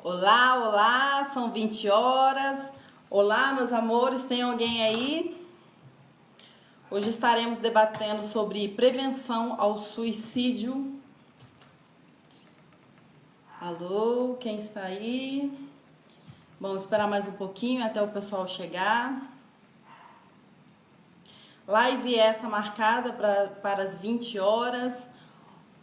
Olá, olá, são 20 horas. Olá, meus amores, tem alguém aí? Hoje estaremos debatendo sobre prevenção ao suicídio. Alô, quem está aí? Vamos esperar mais um pouquinho até o pessoal chegar. Live essa marcada para as 20 horas.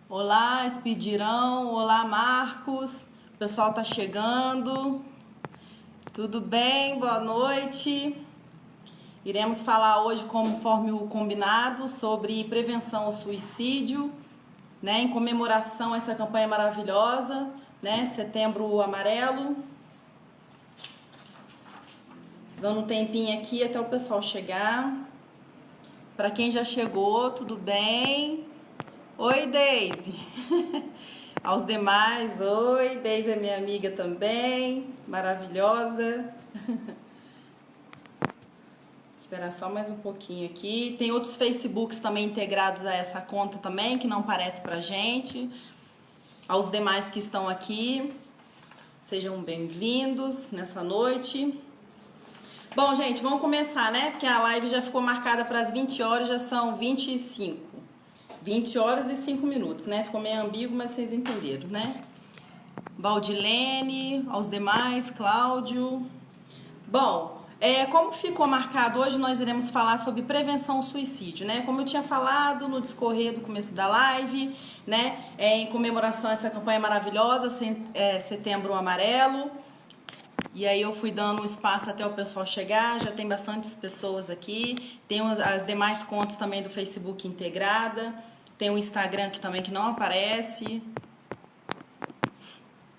Olá, Expedirão. Olá, Marcos. O pessoal tá chegando. Tudo bem? Boa noite. Iremos falar hoje, conforme o combinado, sobre prevenção ao suicídio, né? Em comemoração a essa campanha maravilhosa, né? Setembro Amarelo. Dando um tempinho aqui até o pessoal chegar. Para quem já chegou, tudo bem? Oi, Deise. Aos demais, oi, Deise é minha amiga também, maravilhosa. Esperar só mais um pouquinho aqui. Tem outros Facebooks também integrados a essa conta também, que não aparece pra gente. Aos demais que estão aqui, sejam bem-vindos nessa noite. Bom, gente, vamos começar, né? Porque a live já ficou marcada para as 20 horas, já são 25. 20 horas e 5 minutos, né? Ficou meio ambíguo, mas vocês entenderam, né? Valdilene, aos demais, Cláudio. Bom, como ficou marcado hoje, nós iremos falar sobre prevenção ao suicídio, né? Como eu tinha falado no discorrer do começo da live, né? Em comemoração a essa campanha maravilhosa, Setembro Amarelo. E aí eu fui dando um espaço até o pessoal chegar, já tem bastantes pessoas aqui. Tem as demais contas também do Facebook integrada. Tem o Instagram aqui também que não aparece.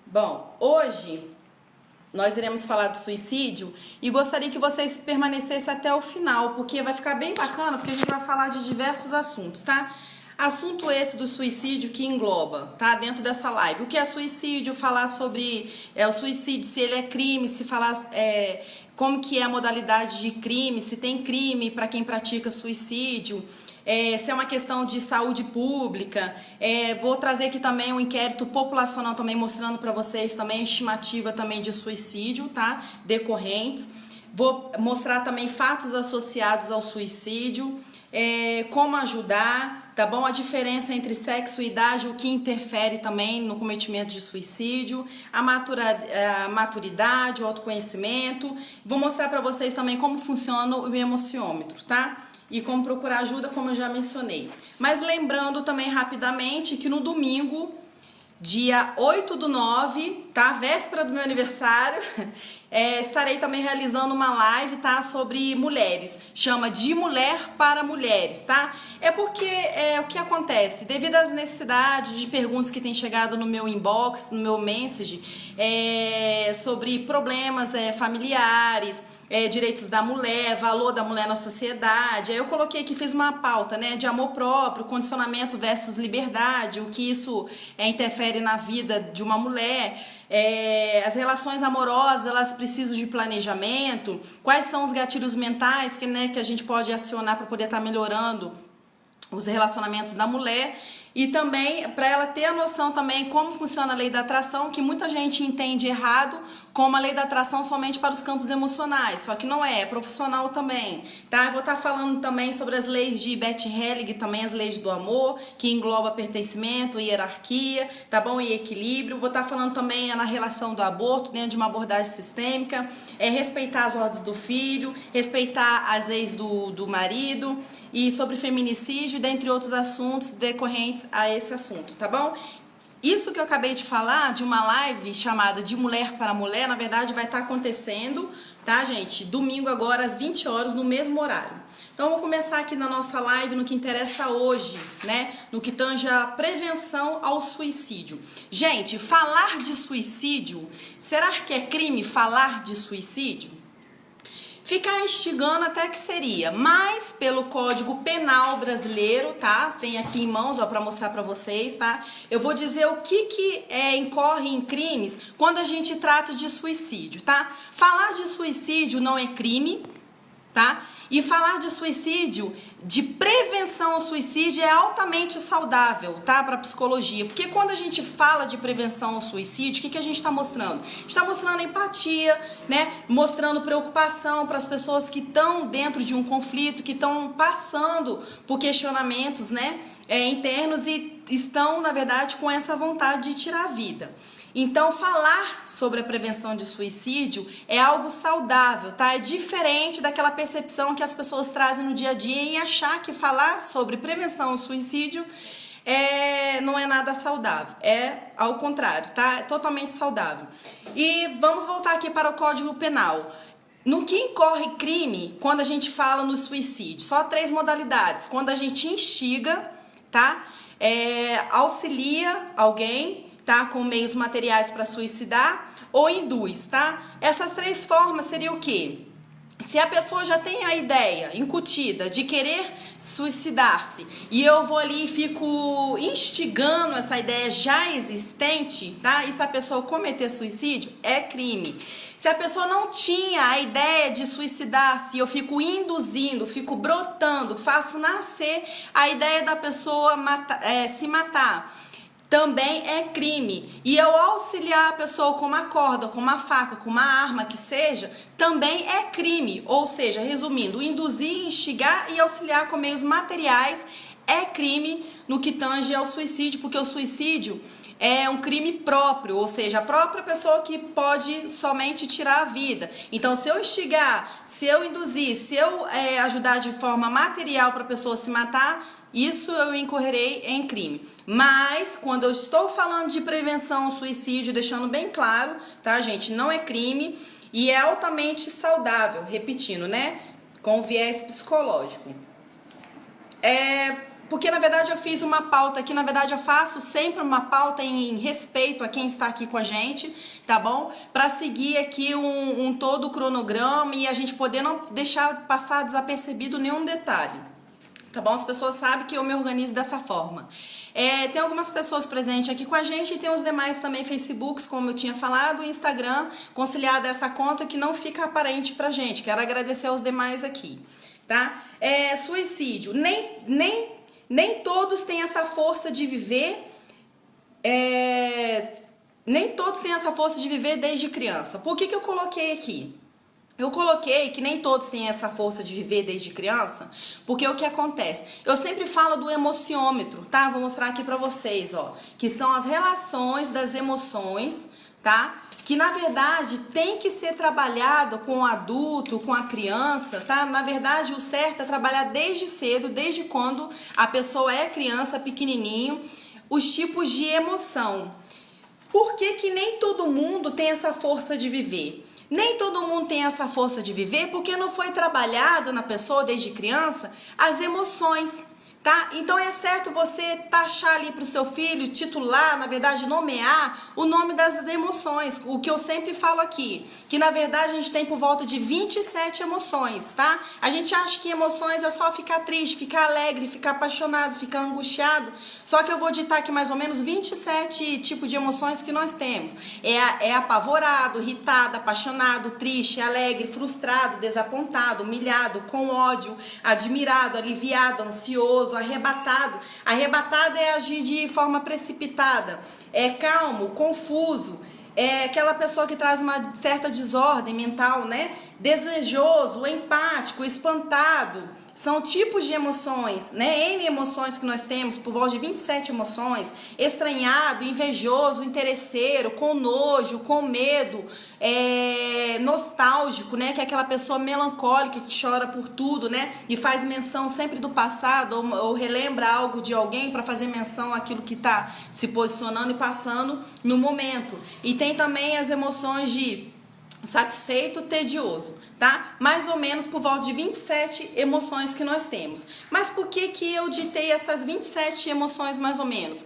Bom, hoje nós iremos falar do suicídio e gostaria que vocês permanecessem até o final, porque vai ficar bem bacana, porque a gente vai falar de diversos assuntos, tá? Assunto esse do suicídio que engloba, tá? Dentro dessa live. O que é suicídio, falar sobre o suicídio, se ele é crime, se falar como que é a modalidade de crime, se tem crime para quem pratica suicídio, se é uma questão de saúde pública. Vou trazer aqui também um inquérito populacional também mostrando para vocês também a estimativa também de suicídio, tá? Decorrentes. Vou mostrar também fatos associados ao suicídio, como ajudar, tá bom? A diferença entre sexo e idade, o que interfere também no cometimento de suicídio, a maturidade, o autoconhecimento. Vou mostrar para vocês também como funciona o emociômetro, tá? E como procurar ajuda, como eu já mencionei. Mas lembrando também rapidamente que no domingo, dia 8/9, tá? Véspera do meu aniversário, estarei também realizando uma live, tá? Sobre mulheres. Chama De Mulher para Mulheres, tá? Porque o que acontece? Devido às necessidades de perguntas que têm chegado no meu inbox, no meu message, sobre problemas familiares, direitos da mulher, valor da mulher na sociedade. Aí eu coloquei aqui, fiz uma pauta, né, de amor próprio, condicionamento versus liberdade, o que isso interfere na vida de uma mulher. As relações amorosas, elas precisam de planejamento. Quais são os gatilhos mentais que a gente pode acionar para poder estar melhorando os relacionamentos da mulher, e também para ela ter a noção também como funciona a lei da atração, que muita gente entende errado como a lei da atração somente para os campos emocionais, só que não é profissional também, tá? Eu vou estar falando também sobre as leis de Bert Helling, também as leis do amor, que engloba pertencimento, hierarquia, tá bom? E equilíbrio. Vou estar falando também na relação do aborto, dentro de uma abordagem sistêmica, respeitar as ordens do filho, respeitar as leis do marido, e sobre feminicídio, dentre outros assuntos decorrentes a esse assunto, tá bom? Isso que eu acabei de falar, de uma live chamada De Mulher para Mulher, na verdade vai estar acontecendo, tá, gente? Domingo agora, às 20 horas, no mesmo horário. Então, eu vou começar aqui na nossa live no que interessa hoje, né? No que tange a prevenção ao suicídio. Gente, falar de suicídio, será que é crime falar de suicídio? Ficar instigando até que seria, mas pelo Código Penal brasileiro, tá? Tem aqui em mãos, ó, para mostrar para vocês, tá? Eu vou dizer o que incorre em crimes quando a gente trata de suicídio, tá? Falar de suicídio não é crime, tá? E falar de suicídio, de prevenção ao suicídio é altamente saudável, tá? Para a psicologia. Porque quando a gente fala de prevenção ao suicídio, o que a gente está mostrando? A gente está mostrando empatia, né? Mostrando preocupação para as pessoas que estão dentro de um conflito, que estão passando por questionamentos, né? Internos e estão, na verdade, com essa vontade de tirar a vida. Então, falar sobre a prevenção de suicídio é algo saudável, tá? É diferente daquela percepção que as pessoas trazem no dia a dia em achar que falar sobre prevenção ao suicídio não é nada saudável. É ao contrário, tá? É totalmente saudável. E vamos voltar aqui para o Código Penal. No que incorre crime quando a gente fala no suicídio? Só 3 modalidades. Quando a gente instiga, tá? Auxilia alguém, tá? Com meios materiais para suicidar ou induz, tá? Essas 3 formas seriam o quê? Se a pessoa já tem a ideia incutida de querer suicidar-se e eu vou ali e fico instigando essa ideia já existente, tá? E se a pessoa cometer suicídio, é crime. Se a pessoa não tinha a ideia de suicidar-se e eu fico induzindo, fico brotando, faço nascer a ideia da pessoa se matar, também é crime. E eu auxiliar a pessoa com uma corda, com uma faca, com uma arma que seja, também é crime. Ou seja, resumindo, induzir, instigar e auxiliar com meios materiais é crime no que tange ao suicídio, porque o suicídio é um crime próprio, ou seja, a própria pessoa que pode somente tirar a vida. Então, se eu instigar, se eu induzir, se eu ajudar de forma material para a pessoa se matar, isso eu incorrerei em crime. Mas, quando eu estou falando de prevenção ao suicídio, deixando bem claro, tá, gente? Não é crime e é altamente saudável, repetindo, né? Com viés psicológico. Porque, na verdade, eu fiz uma pauta aqui, na verdade, eu faço sempre uma pauta em respeito a quem está aqui com a gente, tá bom? Para seguir aqui todo o cronograma e a gente poder não deixar passar desapercebido nenhum detalhe. Tá bom? As pessoas sabem que eu me organizo dessa forma. Tem algumas pessoas presentes aqui com a gente e tem os demais também Facebooks, como eu tinha falado, e Instagram, conciliado a essa conta que não fica aparente pra gente. Quero agradecer aos demais aqui, tá? Suicídio. Nem todos têm essa força de viver, nem todos têm essa força de viver desde criança. Por que eu coloquei aqui? Eu coloquei que nem todos têm essa força de viver desde criança, porque o que acontece? Eu sempre falo do emociômetro, tá? Vou mostrar aqui pra vocês, ó, que são as relações das emoções, tá? Que na verdade tem que ser trabalhado com o adulto, com a criança, tá? Na verdade o certo é trabalhar desde cedo, desde quando a pessoa é criança, pequenininho, os tipos de emoção. Por que nem todo mundo tem essa força de viver? Nem todo mundo tem essa força de viver porque não foi trabalhado na pessoa desde criança as emoções, tá? Então é certo você taxar ali para o seu filho, titular, na verdade nomear o nome das emoções. O que eu sempre falo aqui, que na verdade a gente tem por volta de 27 emoções, tá? A gente acha que emoções é só ficar triste, ficar alegre, ficar apaixonado, ficar angustiado. Só que eu vou ditar aqui mais ou menos 27 tipos de emoções que nós temos. É apavorado, irritado, apaixonado, triste, alegre, frustrado, desapontado, humilhado, com ódio, admirado, aliviado, ansioso, arrebatado. Arrebatado é agir de forma precipitada, calmo, confuso, aquela pessoa que traz uma certa desordem mental, né? Desejoso, empático, espantado. São tipos de emoções, né? N emoções que nós temos, por volta de 27 emoções. Estranhado, invejoso, interesseiro, com nojo, com medo, nostálgico, né? Que é aquela pessoa melancólica que chora por tudo, né? E faz menção sempre do passado ou relembra algo de alguém para fazer menção àquilo que está se posicionando e passando no momento. E tem também as emoções de satisfeito, tedioso, tá? Mais ou menos por volta de 27 emoções que nós temos. Mas por que eu ditei essas 27 emoções mais ou menos?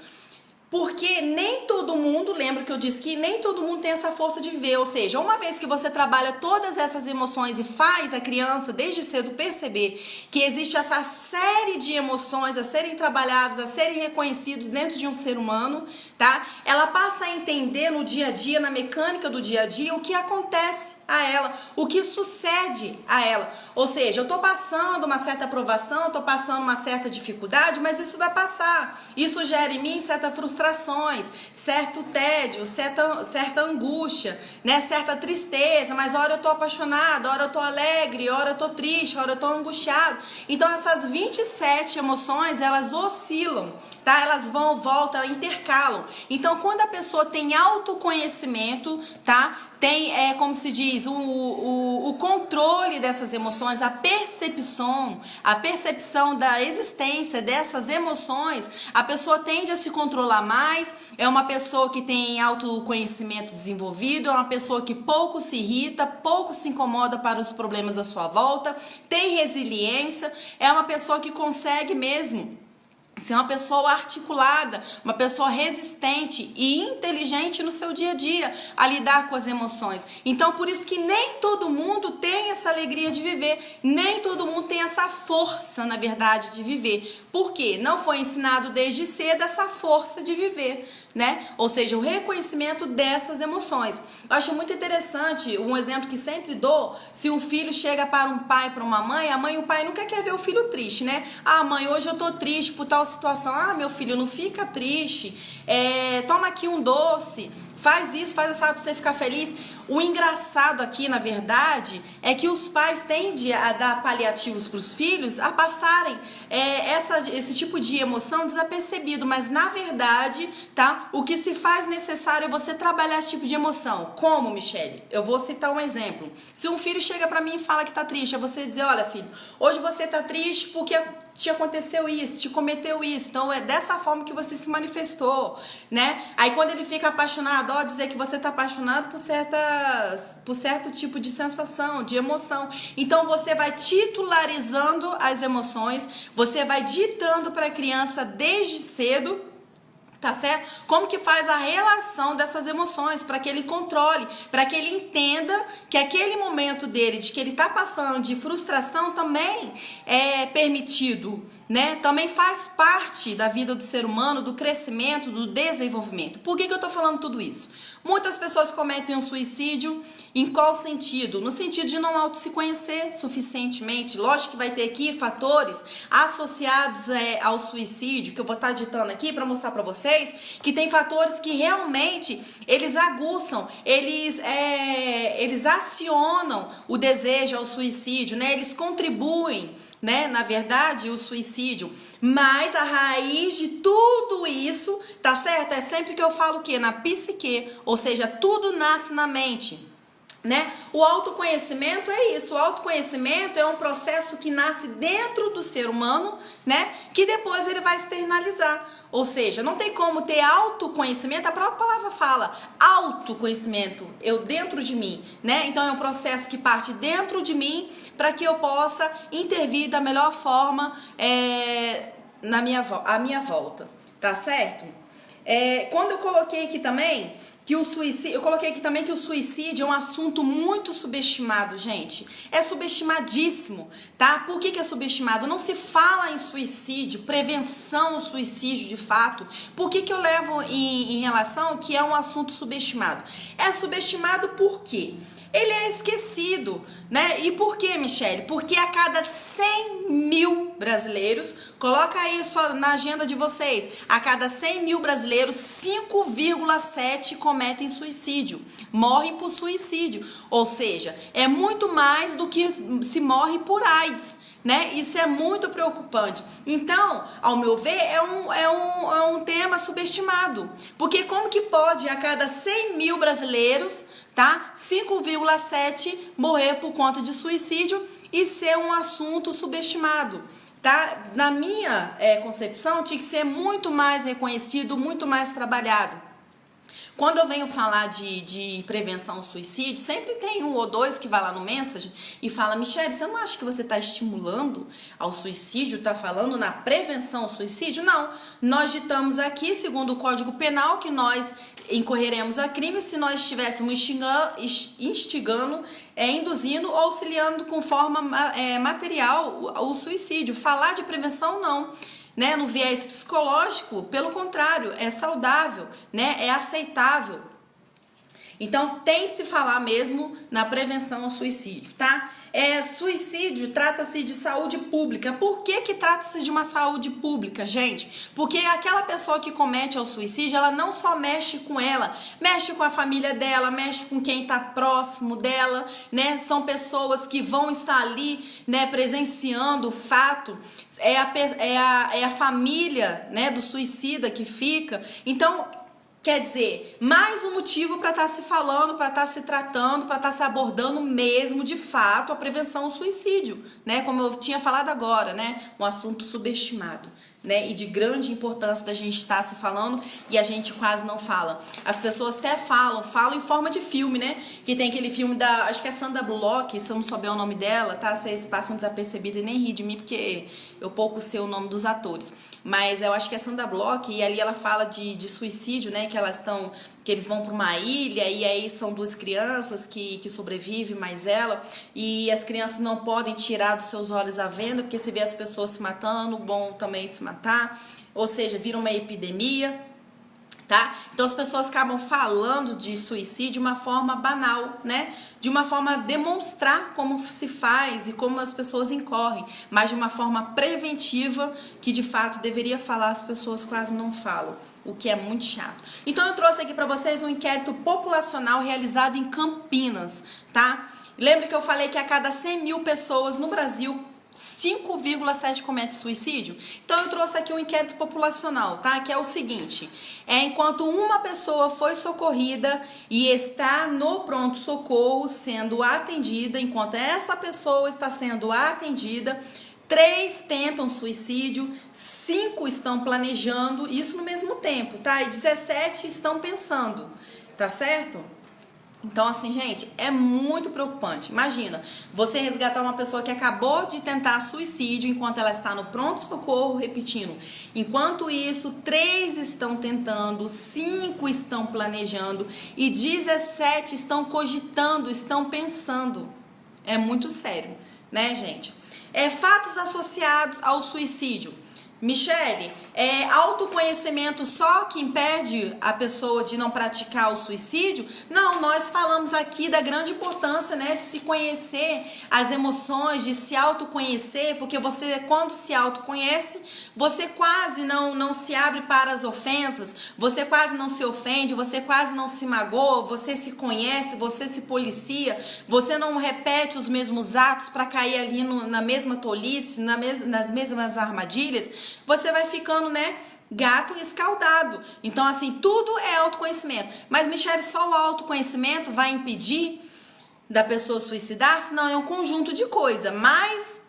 Porque nem todo mundo, lembra que eu disse que nem todo mundo tem essa força de viver, ou seja, uma vez que você trabalha todas essas emoções e faz a criança desde cedo perceber que existe essa série de emoções a serem trabalhadas, a serem reconhecidos dentro de um ser humano, tá? Ela passa a entender no dia a dia, na mecânica do dia a dia, o que acontece a ela, o que sucede a ela. Ou seja, eu tô passando uma certa aprovação, eu tô passando uma certa dificuldade, mas isso vai passar. Isso gera em mim certas frustrações, certo tédio, certa angústia, né? Certa tristeza, mas hora eu tô apaixonada, hora eu tô alegre, hora eu tô triste, hora eu tô angustiado. Então essas 27 emoções, elas oscilam, tá? Elas vão, voltam, intercalam. Então quando a pessoa tem autoconhecimento, tá? Tem, como se diz, o controle dessas emoções, a percepção da existência dessas emoções, a pessoa tende a se controlar mais, é uma pessoa que tem autoconhecimento desenvolvido, é uma pessoa que pouco se irrita, pouco se incomoda para os problemas à sua volta, tem resiliência, é uma pessoa que consegue mesmo ser uma pessoa articulada, uma pessoa resistente e inteligente no seu dia a dia, a lidar com as emoções. Então, por isso que nem todo mundo tem essa alegria de viver, nem todo mundo tem essa força, na verdade, de viver. Por quê? Não foi ensinado desde cedo essa força de viver, né? Ou seja, o reconhecimento dessas emoções. Eu acho muito interessante, um exemplo que sempre dou, se um filho chega para um pai, para uma mãe, a mãe e o pai nunca quer ver o filho triste, né? Ah, mãe, hoje eu tô triste por tal situação. Ah, meu filho, não fica triste. Toma aqui um doce. Faz isso, faz essa para você ficar feliz. O engraçado aqui, na verdade, é que os pais tendem a dar paliativos para os filhos a passarem esse tipo de emoção desapercebido. Mas, na verdade, tá? O que se faz necessário é você trabalhar esse tipo de emoção. Como, Michele? Eu vou citar um exemplo. Se um filho chega para mim e fala que tá triste, é você dizer, olha, filho, hoje você tá triste porque te aconteceu isso, te cometeu isso, então é dessa forma que você se manifestou, né? Aí quando ele fica apaixonado, ó, dizer que você tá apaixonado por certo tipo de sensação, de emoção. Então você vai titularizando as emoções, você vai ditando para a criança desde cedo, tá certo? Como que faz a relação dessas emoções para que ele controle, para que ele entenda que aquele momento dele, de que ele tá passando de frustração também é permitido, né? Também faz parte da vida do ser humano, do crescimento, do desenvolvimento. Por que eu tô falando tudo isso? Muitas pessoas cometem um suicídio, em qual sentido? No sentido de não se conhecer suficientemente. Lógico que vai ter aqui fatores associados ao suicídio, que eu vou estar ditando aqui para mostrar para vocês, que tem fatores que realmente eles aguçam, eles acionam o desejo ao suicídio, né? Eles contribuem, né, na verdade, o suicídio, mas a raiz de tudo isso, tá certo? É sempre que eu falo o quê? Na psique, ou seja, tudo nasce na mente, né? O autoconhecimento é isso, o autoconhecimento é um processo que nasce dentro do ser humano, né, que depois ele vai externalizar. Ou seja, não tem como ter autoconhecimento, a própria palavra fala, autoconhecimento, eu dentro de mim, né? Então é um processo que parte dentro de mim para que eu possa intervir da melhor forma à minha volta, tá certo? Quando eu coloquei aqui também que o suicídio é um assunto muito subestimado, gente. É subestimadíssimo, tá? Por que é subestimado? Não se fala em suicídio, prevenção ao suicídio de fato. Por que eu levo em relação que é um assunto subestimado? É subestimado por quê? Ele é esquecido, né? E por quê, Michele? Porque a cada 100 mil brasileiros, coloca isso na agenda de vocês, a cada 100 mil brasileiros, 5,7 cometem suicídio, morrem por suicídio. Ou seja, é muito mais do que se morre por AIDS, né? Isso é muito preocupante. Então, ao meu ver, é um tema subestimado. Porque como que pode a cada 100 mil brasileiros, tá? 5,7 morrer por conta de suicídio e ser um assunto subestimado, tá? Na minha concepção, tinha que ser muito mais reconhecido, muito mais trabalhado. Quando eu venho falar de prevenção ao suicídio, sempre tem um ou dois que vai lá no Message e fala: Michelle, você não acha que você está estimulando ao suicídio, está falando na prevenção ao suicídio? Não, nós ditamos aqui, segundo o Código Penal, que nós incorreremos a crime se nós estivéssemos instigando, induzindo ou auxiliando com forma material o suicídio. Falar de prevenção, não. Né? No viés psicológico, pelo contrário, é saudável, né? É aceitável. Então, tem que se falar mesmo na prevenção ao suicídio, tá? Suicídio trata-se de saúde pública. Por que que trata-se de uma saúde pública, gente? Porque aquela pessoa que comete o suicídio, ela não só mexe com ela, mexe com a família dela, mexe com quem está próximo dela, né? São pessoas que vão estar ali, né, presenciando o fato. É a família, né, do suicida que fica. Então, quer dizer, mais um motivo para estar se falando, para estar se tratando, para estar se abordando mesmo, de fato, a prevenção ao suicídio, né? Como eu tinha falado agora, né? Um assunto subestimado, né? E de grande importância da gente estar se falando e a gente quase não fala. As pessoas até falam em forma de filme, né? Que tem aquele filme da, acho que é Sandra Bullock, se eu não souber o nome dela, tá? Vocês passam desapercebido e nem ri de mim, porque eu pouco sei o nome dos atores. Mas eu acho que é Sandra Bullock e ali ela fala de suicídio, né? Que eles vão para uma ilha e aí são duas crianças que sobrevivem, mais ela, e as crianças não podem tirar dos seus olhos a venda, porque se vê as pessoas se matando, bom também se matar, ou seja, vira uma epidemia. Tá? Então as pessoas acabam falando de suicídio de uma forma banal, né? De uma forma a demonstrar como se faz e como as pessoas incorrem, mas de uma forma preventiva que de fato deveria falar, as pessoas quase não falam, o que é muito chato. Então eu trouxe aqui para vocês um inquérito populacional realizado em Campinas, tá? Lembra que eu falei que a cada 100 mil pessoas no Brasil 5,7 comete suicídio? Então eu trouxe aqui um inquérito populacional, tá? Que é o seguinte: enquanto uma pessoa foi socorrida e está no pronto-socorro sendo atendida, enquanto essa pessoa está sendo atendida, 3 tentam suicídio, 5 estão planejando, isso no mesmo tempo, tá? E 17 estão pensando, tá certo? Então, assim, gente, é muito preocupante. Imagina, você resgatar uma pessoa que acabou de tentar suicídio enquanto ela está no pronto-socorro, repetindo. Enquanto isso, 3 estão tentando, 5 estão planejando e 17 estão cogitando, estão pensando. É muito sério, né, gente? Fatos associados ao suicídio. Michelle, autoconhecimento só que impede a pessoa de não praticar o suicídio? Não, nós falamos aqui da grande importância, né, de se conhecer as emoções, de se autoconhecer, porque você, quando se autoconhece, você quase não se abre para as ofensas, você quase não se ofende, você quase não se magoa, você se conhece, você se policia, você não repete os mesmos atos para cair ali na mesma tolice, nas mesmas armadilhas. Você vai ficando, né, gato escaldado. Então, assim, tudo é autoconhecimento. Mas, Michelle, só o autoconhecimento vai impedir da pessoa suicidar-se? Não, é um conjunto de coisas. Mas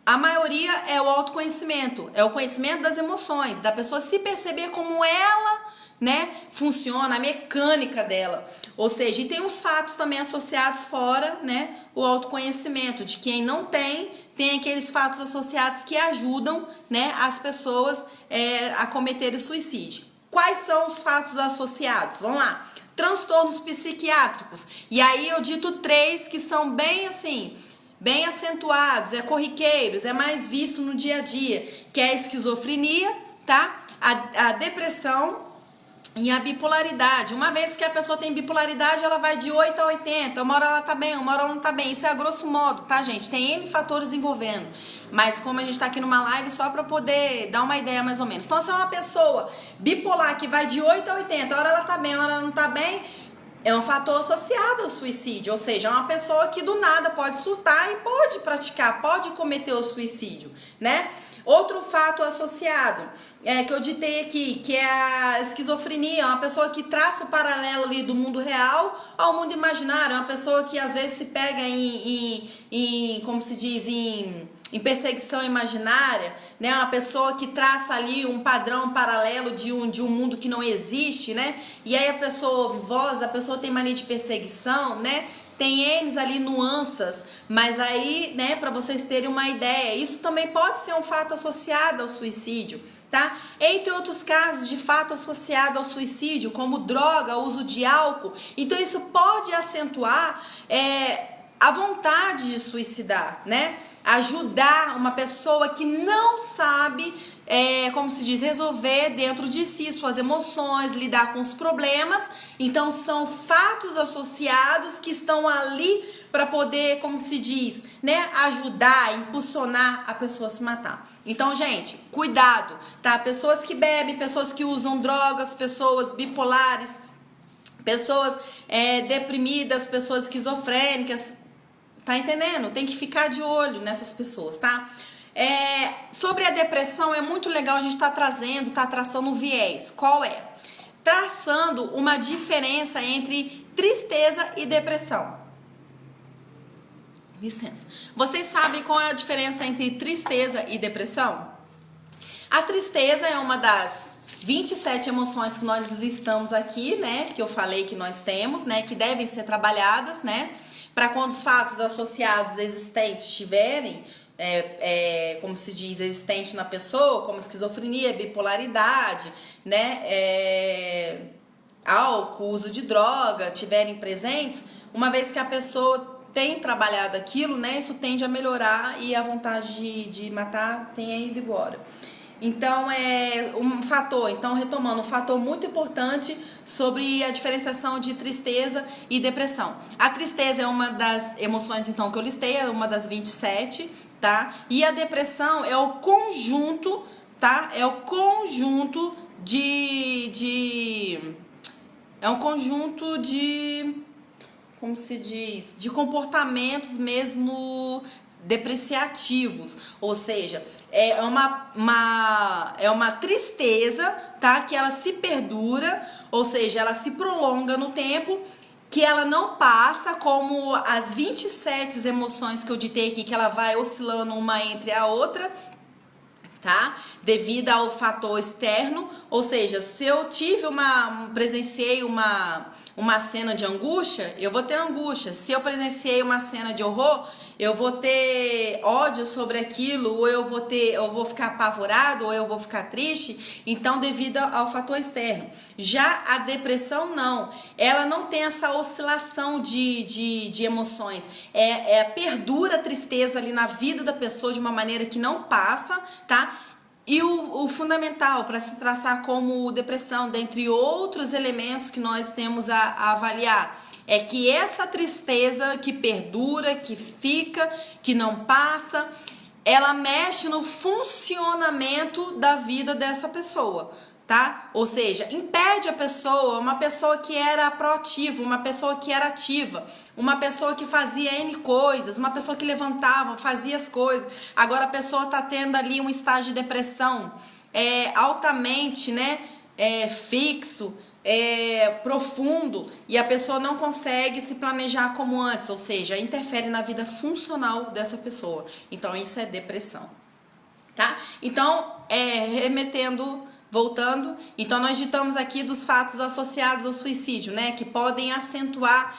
a maioria é o autoconhecimento. É o conhecimento das emoções, da pessoa se perceber como ela, né, funciona, a mecânica dela. Ou seja, e tem uns fatos também associados fora, né, o autoconhecimento, de quem não tem aqueles fatos associados que ajudam, né, as pessoas a cometerem suicídio. Quais são os fatos associados? Vamos lá. Transtornos psiquiátricos. E aí eu dito 3 que são bem assim, bem acentuados, corriqueiros, é mais visto no dia a dia, que é a esquizofrenia, tá? A depressão e a bipolaridade. Uma vez que a pessoa tem bipolaridade, ela vai de 8 a 80. Uma hora ela tá bem, uma hora ela não tá bem. Isso é a grosso modo, tá, gente? Tem N fatores envolvendo. Mas como a gente tá aqui numa live, só pra poder dar uma ideia mais ou menos. Então, se é uma pessoa bipolar que vai de 8 a 80, uma hora ela tá bem, uma hora ela não tá bem, é um fator associado ao suicídio. Ou seja, é uma pessoa que do nada pode surtar e pode praticar, pode cometer o suicídio, né? Outro fato associado, que eu ditei aqui, que é a esquizofrenia, uma pessoa que traça o paralelo ali do mundo real ao mundo imaginário, uma pessoa que às vezes se pega como se diz, em em perseguição imaginária, né? Uma pessoa que traça ali um padrão paralelo de um mundo que não existe, né? E aí a pessoa ouve voz, a pessoa tem mania de perseguição, né? Tem N's ali, nuances, mas aí, né, para vocês terem uma ideia, isso também pode ser um fato associado ao suicídio, tá? Entre outros casos de fato associado ao suicídio, como droga, uso de álcool, então isso pode acentuar a vontade de suicidar, né? Ajudar uma pessoa que não sabe, como se diz, resolver dentro de si suas emoções, lidar com os problemas. Então são fatos associados que estão ali para poder, como se diz, né, ajudar, impulsionar a pessoa a se matar. Então, gente, cuidado, tá? Pessoas que bebem, pessoas que usam drogas, pessoas bipolares, pessoas deprimidas, pessoas esquizofrênicas. Tá entendendo? Tem que ficar de olho nessas pessoas, tá? Sobre a depressão, é muito legal a gente tá traçando um viés. Qual é? Traçando uma diferença entre tristeza e depressão. Licença. Vocês sabem qual é a diferença entre tristeza e depressão? A tristeza é uma das 27 emoções que nós listamos aqui, né? Que eu falei que nós temos, né? Que devem ser trabalhadas, né? Para quando os fatos associados existentes estiverem, como se diz, existente na pessoa, como esquizofrenia, bipolaridade, né, álcool, uso de droga, tiverem presentes, uma vez que a pessoa tem trabalhado aquilo, né, isso tende a melhorar e a vontade de matar tem ido embora. Então, retomando, um fator muito importante sobre a diferenciação de tristeza e depressão. A tristeza é uma das emoções, então, que eu listei, é uma das 27, tá? E a depressão é o conjunto, tá? É o conjunto como se diz, de comportamentos mesmo depreciativos, ou seja, é uma tristeza, tá? Que ela se perdura, ou seja, ela se prolonga no tempo, que ela não passa como as 27 emoções que eu ditei aqui, que ela vai oscilando uma entre a outra, tá? Devido ao fator externo, ou seja, se eu presenciei uma cena de angústia, eu vou ter angústia. Se eu presenciei uma cena de horror, eu vou ter ódio sobre aquilo, ou eu vou ficar apavorado, ou eu vou ficar triste, então devido ao fator externo. Já a depressão não, ela não tem essa oscilação de emoções, perdura a tristeza ali na vida da pessoa de uma maneira que não passa, tá? E o fundamental para se traçar como depressão, dentre outros elementos que nós temos a avaliar, é que essa tristeza que perdura, que fica, que não passa, ela mexe no funcionamento da vida dessa pessoa, tá? Ou seja, impede a pessoa, uma pessoa que era proativa, uma pessoa que era ativa, uma pessoa que fazia N coisas, uma pessoa que levantava, fazia as coisas. Agora a pessoa tá tendo ali um estágio de depressão altamente, né, fixo, profundo, e a pessoa não consegue se planejar como antes, ou seja, interfere na vida funcional dessa pessoa. Então isso é depressão, tá? Então, voltando, então nós ditamos aqui dos fatos associados ao suicídio, né, que podem acentuar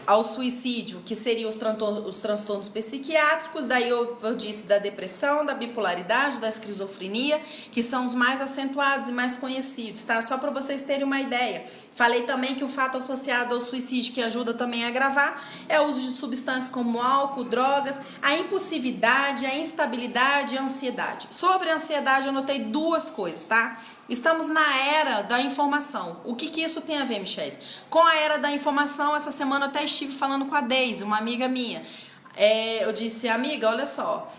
ao suicídio, que seriam os transtornos psiquiátricos, daí eu disse da depressão, da bipolaridade, da esquizofrenia, que são os mais acentuados e mais conhecidos, tá? Só para vocês terem uma ideia. Falei também que o fato associado ao suicídio, que ajuda também a agravar, é o uso de substâncias como álcool, drogas, a impulsividade, a instabilidade e a ansiedade. Sobre a ansiedade, eu notei duas coisas, tá? Estamos na era da informação. O que isso tem a ver, Michele? Com a era da informação, essa semana eu até estive falando com a Deise, uma amiga minha. Eu disse, amiga, olha só,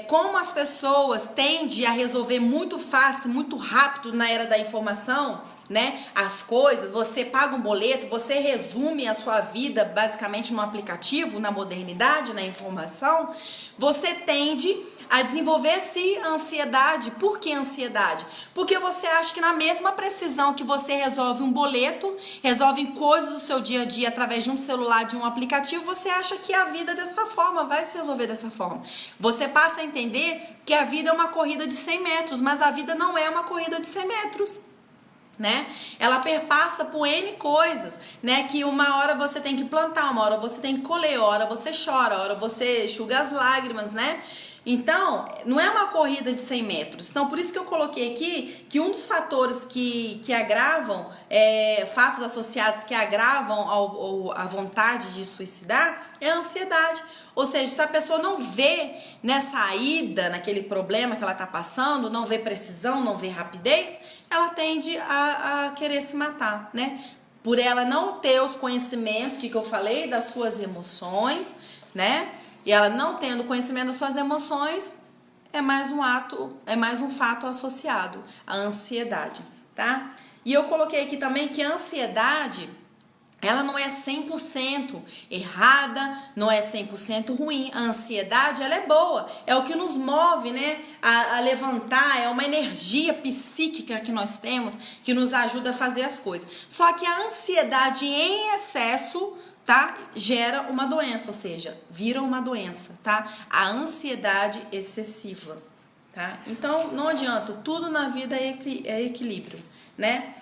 como as pessoas tendem a resolver muito fácil, muito rápido na era da informação, né? As coisas, você paga um boleto, você resume a sua vida basicamente num aplicativo, na modernidade, na informação, você tende a desenvolver-se ansiedade. Por que ansiedade? Porque você acha que na mesma precisão que você resolve um boleto, resolve coisas do seu dia a dia através de um celular, de um aplicativo, você acha que a vida dessa forma vai se resolver dessa forma. Você passa a entender que a vida é uma corrida de 100 metros, mas a vida não é uma corrida de 100 metros. Né? Ela perpassa por N coisas, né? Que uma hora você tem que plantar, uma hora você tem que colher, uma hora você chora, uma hora você enxuga as lágrimas, né? Então, não é uma corrida de 100 metros. Então, por isso que eu coloquei aqui que um dos fatores que agravam, fatos associados que agravam a vontade de suicidar é a ansiedade. Ou seja, se a pessoa não vê saída naquele problema que ela está passando, não vê precisão, não vê rapidez, ela tende a querer se matar, né? Por ela não ter os conhecimentos que eu falei das suas emoções, né? E ela não tendo conhecimento das suas emoções, é mais um fato associado à ansiedade, tá? E eu coloquei aqui também que a ansiedade, ela não é 100% errada, não é 100% ruim. A ansiedade, ela é boa, é o que nos move, né, a levantar, é uma energia psíquica que nós temos, que nos ajuda a fazer as coisas. Só que a ansiedade em excesso, tá, gera uma doença, ou seja, vira uma doença, tá? A ansiedade excessiva, tá? Então, não adianta, tudo na vida é equilíbrio, né?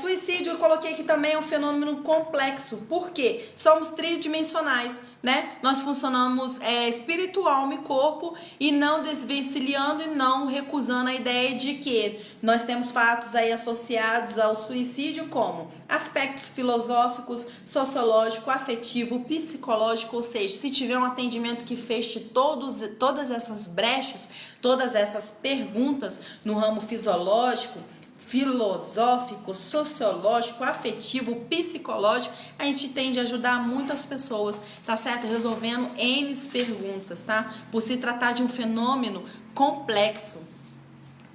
Suicídio, eu coloquei aqui também, é um fenômeno complexo. Por quê? Somos tridimensionais, né? Nós funcionamos espírito, alma e corpo, e não desvencilhando e não recusando a ideia de que nós temos fatos aí associados ao suicídio como aspectos filosóficos, sociológico, afetivo, psicológico, ou seja, se tiver um atendimento que feche todas essas brechas, todas essas perguntas no ramo fisiológico, filosófico, sociológico, afetivo, psicológico, a gente tende a ajudar muitas pessoas, tá certo? Resolvendo N perguntas, tá? Por se tratar de um fenômeno complexo,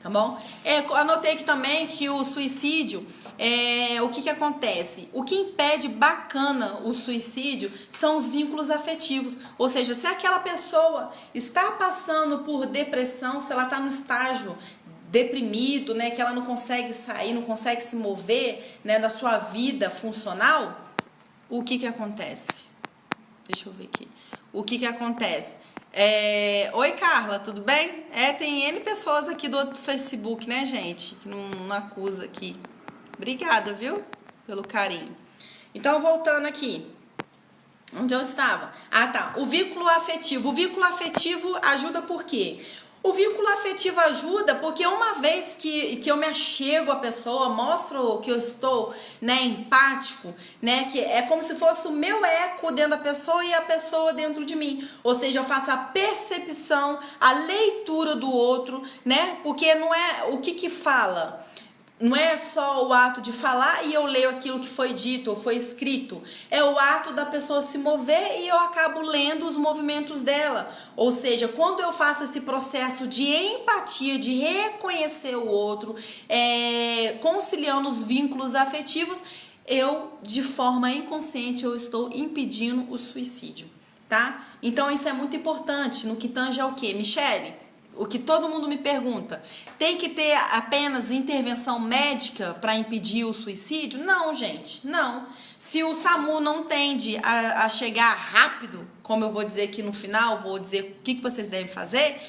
tá bom? Anotei aqui também que o suicídio, o que acontece? O que impede bacana o suicídio são os vínculos afetivos, ou seja, se aquela pessoa está passando por depressão, se ela está no estágio deprimido, né, que ela não consegue sair, não consegue se mover, né, da sua vida funcional, o que acontece? Deixa eu ver aqui. O que acontece? Oi, Carla, tudo bem? Tem N pessoas aqui do outro Facebook, né, gente, que não acusa aqui. Obrigada, viu, pelo carinho. Então, voltando aqui. Onde eu estava? Ah, tá. O vínculo afetivo. O vínculo afetivo ajuda por quê? O vínculo afetivo ajuda porque uma vez que eu me achego à pessoa, mostro que eu estou, né, empático, né, que é como se fosse o meu eco dentro da pessoa e a pessoa dentro de mim. Ou seja, eu faço a percepção, a leitura do outro, né, porque não é o que fala. Não é só o ato de falar e eu leio aquilo que foi dito ou foi escrito. É o ato da pessoa se mover e eu acabo lendo os movimentos dela. Ou seja, quando eu faço esse processo de empatia, de reconhecer o outro, conciliando os vínculos afetivos, eu, de forma inconsciente, eu estou impedindo o suicídio, tá? Então, isso é muito importante no que tange ao quê, Michele? O que todo mundo me pergunta, tem que ter apenas intervenção médica para impedir o suicídio? Não, gente, não. Se o SAMU não tende a chegar rápido, como eu vou dizer aqui no final, vou dizer o que vocês devem fazer,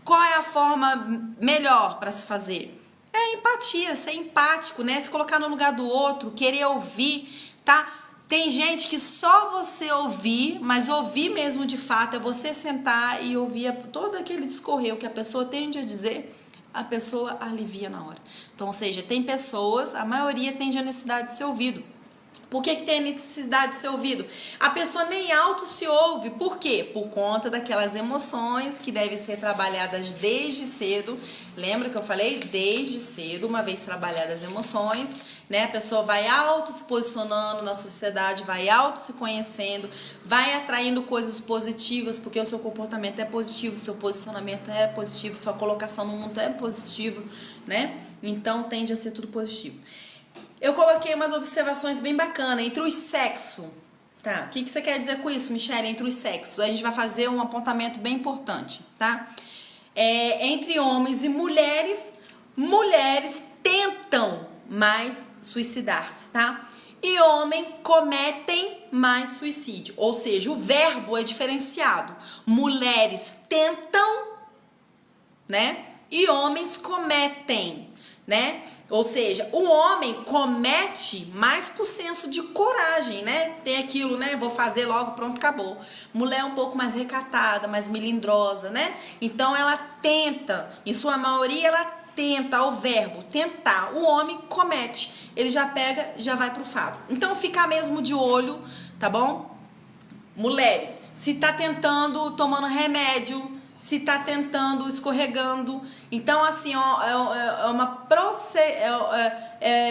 qual é a forma melhor para se fazer? É empatia, ser empático, né? Se colocar no lugar do outro, querer ouvir, tá? Tem gente que só você ouvir, mas ouvir mesmo de fato é você sentar e ouvir todo aquele discorrer que a pessoa tende a dizer, a pessoa alivia na hora. Então, ou seja, tem pessoas, a maioria tende a necessidade de ser ouvido. Por que tem a necessidade de ser ouvido? A pessoa nem auto se ouve. Por quê? Por conta daquelas emoções que devem ser trabalhadas desde cedo. Lembra que eu falei? Desde cedo, uma vez trabalhadas as emoções, né? A pessoa vai auto se posicionando na sociedade, vai auto se conhecendo, vai atraindo coisas positivas, porque o seu comportamento é positivo, seu posicionamento é positivo, sua colocação no mundo é positiva, né? Então tende a ser tudo positivo. Eu coloquei umas observações bem bacanas entre os sexos, tá? O que você quer dizer com isso, Michele? Entre os sexos, a gente vai fazer um apontamento bem importante, tá? Entre homens e mulheres tentam mais suicidar-se, tá? e homens cometem mais suicídio. Ou seja, o verbo é diferenciado. Mulheres tentam, né? E homens cometem, né? Ou seja, o homem comete mais por senso de coragem, né? Tem aquilo, né? Vou fazer logo, pronto, acabou. Mulher é um pouco mais recatada, mais melindrosa, né? Então ela tenta, em sua maioria ela tenta, o verbo tentar. O homem comete, ele já pega, já vai pro fato. Então ficar mesmo de olho, tá bom? Mulheres, se tá tentando, tomando remédio, se tá tentando, escorregando, então assim, ó,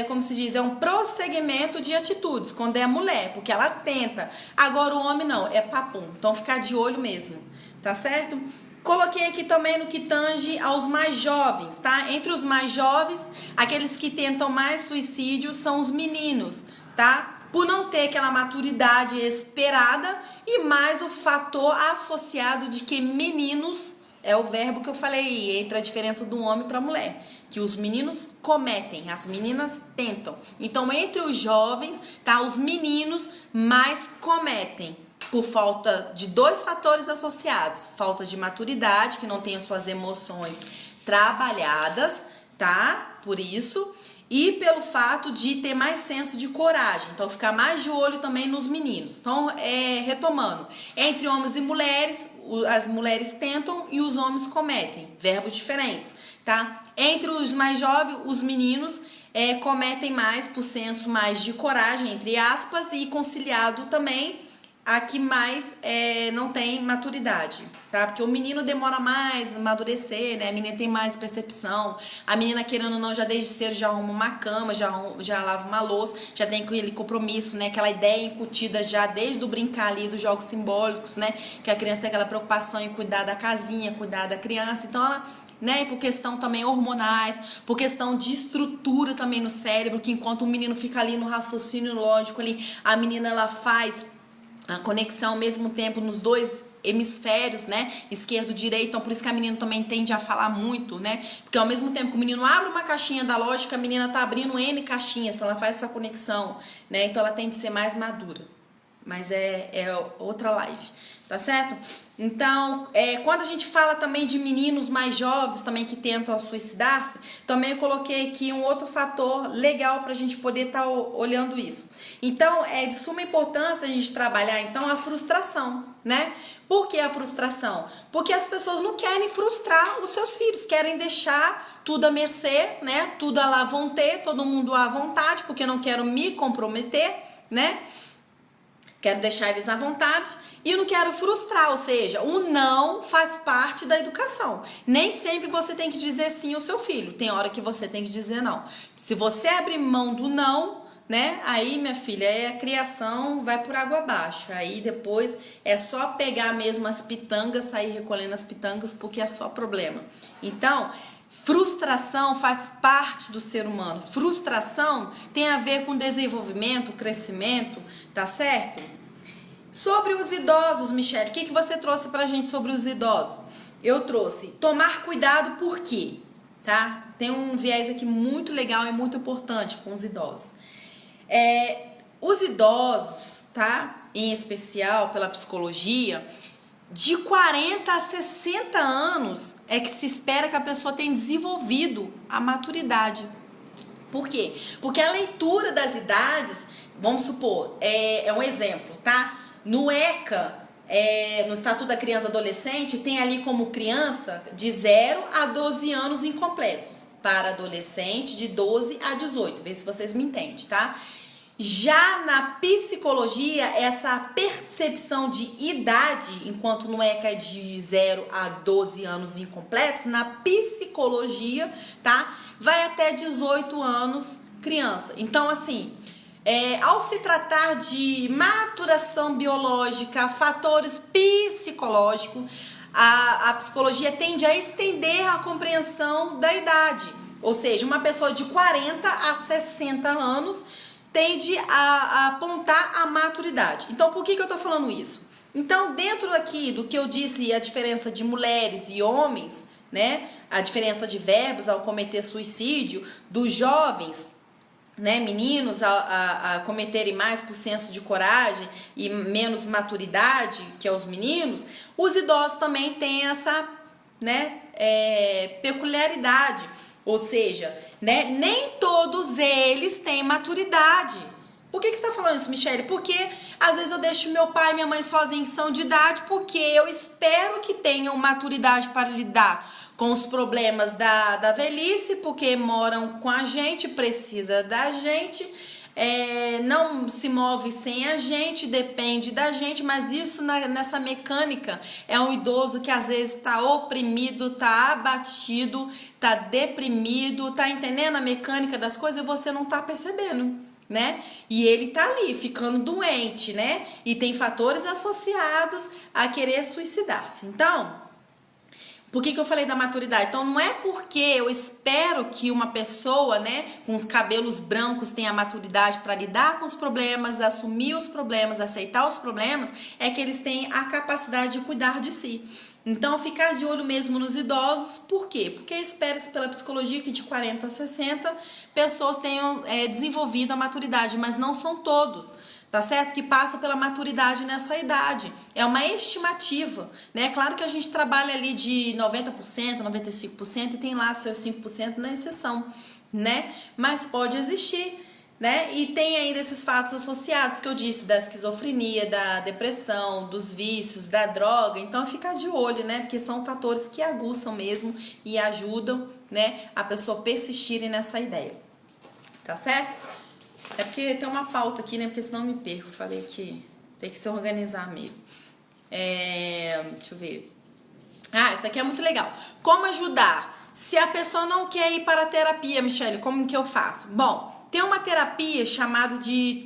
como se diz, é um prosseguimento de atitudes, quando é a mulher, porque ela tenta. Agora o homem não, é papum, então ficar de olho mesmo, tá certo? Coloquei aqui também no que tange aos mais jovens, tá? Entre os mais jovens, aqueles que tentam mais suicídio são os meninos, tá? Por não ter aquela maturidade esperada e mais o fator associado de que meninos, é o verbo que eu falei, entre a diferença do homem para a mulher, que os meninos cometem, as meninas tentam. Então, entre os jovens, tá, os meninos mais cometem, por falta de dois fatores associados, falta de maturidade, que não tem as suas emoções trabalhadas, tá? Por isso, e pelo fato de ter mais senso de coragem. Então, ficar mais de olho também nos meninos. Então, retomando, entre homens e mulheres, as mulheres tentam e os homens cometem, verbos diferentes, tá? Entre os mais jovens, os meninos cometem mais por senso mais de coragem, entre aspas, e conciliado também a que mais não tem maturidade, tá? Porque o menino demora mais a amadurecer, né? A menina tem mais percepção. A menina, querendo ou não, já desde cedo já arruma uma cama, já lava uma louça, já tem aquele compromisso, né? Aquela ideia incutida já desde o brincar ali dos jogos simbólicos, né? Que a criança tem aquela preocupação em cuidar da casinha, cuidar da criança. Então, ela, né, por questão também hormonais, por questão de estrutura também no cérebro, que enquanto o menino fica ali no raciocínio lógico ali, a menina ela faz a conexão ao mesmo tempo nos dois hemisférios, né, esquerdo e direito. Então por isso que a menina também tende a falar muito, né, porque ao mesmo tempo que o menino abre uma caixinha da lógica, a menina tá abrindo N caixinhas, então ela faz essa conexão, né, então ela tende a ser mais madura, mas é outra live, tá certo? Então, quando a gente fala também de meninos mais jovens também que tentam suicidar-se, também eu coloquei aqui um outro fator legal pra gente poder estar olhando isso. Então, é de suma importância a gente trabalhar, então, a frustração, né? Por que a frustração? Porque as pessoas não querem frustrar os seus filhos, querem deixar tudo à mercê, né? Tudo à la vontade, todo mundo à vontade, porque não quero me comprometer, né? Quero deixar eles à vontade e eu não quero frustrar, ou seja, o não faz parte da educação. Nem sempre você tem que dizer sim ao seu filho, tem hora que você tem que dizer não. Se você abrir mão do não, né, aí minha filha, a criação vai por água abaixo. Aí depois é só pegar mesmo as pitangas, sair recolhendo as pitangas, porque é só problema. Então, frustração faz parte do ser humano. Frustração tem a ver com desenvolvimento, crescimento, tá certo? Sobre os idosos, Michele, o que você trouxe pra gente sobre os idosos? Eu trouxe tomar cuidado por quê? Tá? Tem um viés aqui muito legal e muito importante com os idosos. Os idosos, tá? Em especial pela psicologia, de 40 a 60 anos é que se espera que a pessoa tenha desenvolvido a maturidade. Por quê? Porque a leitura das idades, vamos supor, é um exemplo, tá? No ECA, no Estatuto da Criança e Adolescente, tem ali como criança de 0 a 12 anos incompletos. Para adolescente, de 12 a 18. Vê se vocês me entendem, tá? Já na psicologia, essa percepção de idade, enquanto no ECA é de 0 a 12 anos incompletos, na psicologia, tá? Vai até 18 anos criança. Então, assim, ao se tratar de maturação biológica, fatores psicológicos, a psicologia tende a estender a compreensão da idade. Ou seja, uma pessoa de 40 a 60 anos tende a apontar a maturidade. Então, por que eu tô falando isso? Então, dentro aqui do que eu disse, a diferença de mulheres e homens, né? A diferença de verbos ao cometer suicídio, dos jovens, né, meninos a cometerem mais por senso de coragem e menos maturidade que os meninos, os idosos também têm essa, né, peculiaridade, ou seja, né, nem todos eles têm maturidade. Por que você está falando isso, Michele? Porque às vezes eu deixo meu pai e minha mãe sozinhos em são de idade, porque eu espero que tenham maturidade para lidar com os problemas da velhice, porque moram com a gente, precisa da gente, não se move sem a gente, depende da gente, mas isso nessa mecânica é um idoso que às vezes está oprimido, está abatido, está deprimido, está entendendo a mecânica das coisas e você não está percebendo, né? E ele tá ali ficando doente, né? E tem fatores associados a querer suicidar-se. Então, por que eu falei da maturidade? Então, não é porque eu espero que uma pessoa, né, com os cabelos brancos tenha maturidade para lidar com os problemas, assumir os problemas, aceitar os problemas, é que eles têm a capacidade de cuidar de si. Então, ficar de olho mesmo nos idosos, por quê? Porque espera-se pela psicologia que de 40 a 60 pessoas tenham desenvolvido a maturidade, mas não são todos. Tá certo? Que passam pela maturidade nessa idade. É uma estimativa, né? Claro que a gente trabalha ali de 90%, 95% e tem lá seus 5% na exceção, né? Mas pode existir, né? E tem ainda esses fatos associados que eu disse, da esquizofrenia, da depressão, dos vícios, da droga. Então fica de olho, né? Porque são fatores que aguçam mesmo e ajudam, né, a pessoa persistir nessa ideia. Tá certo? É porque tem uma pauta aqui, né? Porque senão eu me perco. Falei que tem que se organizar mesmo. Deixa eu ver. Essa aqui é muito legal. Como ajudar? Se a pessoa não quer ir para a terapia, Michele, como que eu faço? Bom, tem uma terapia chamada de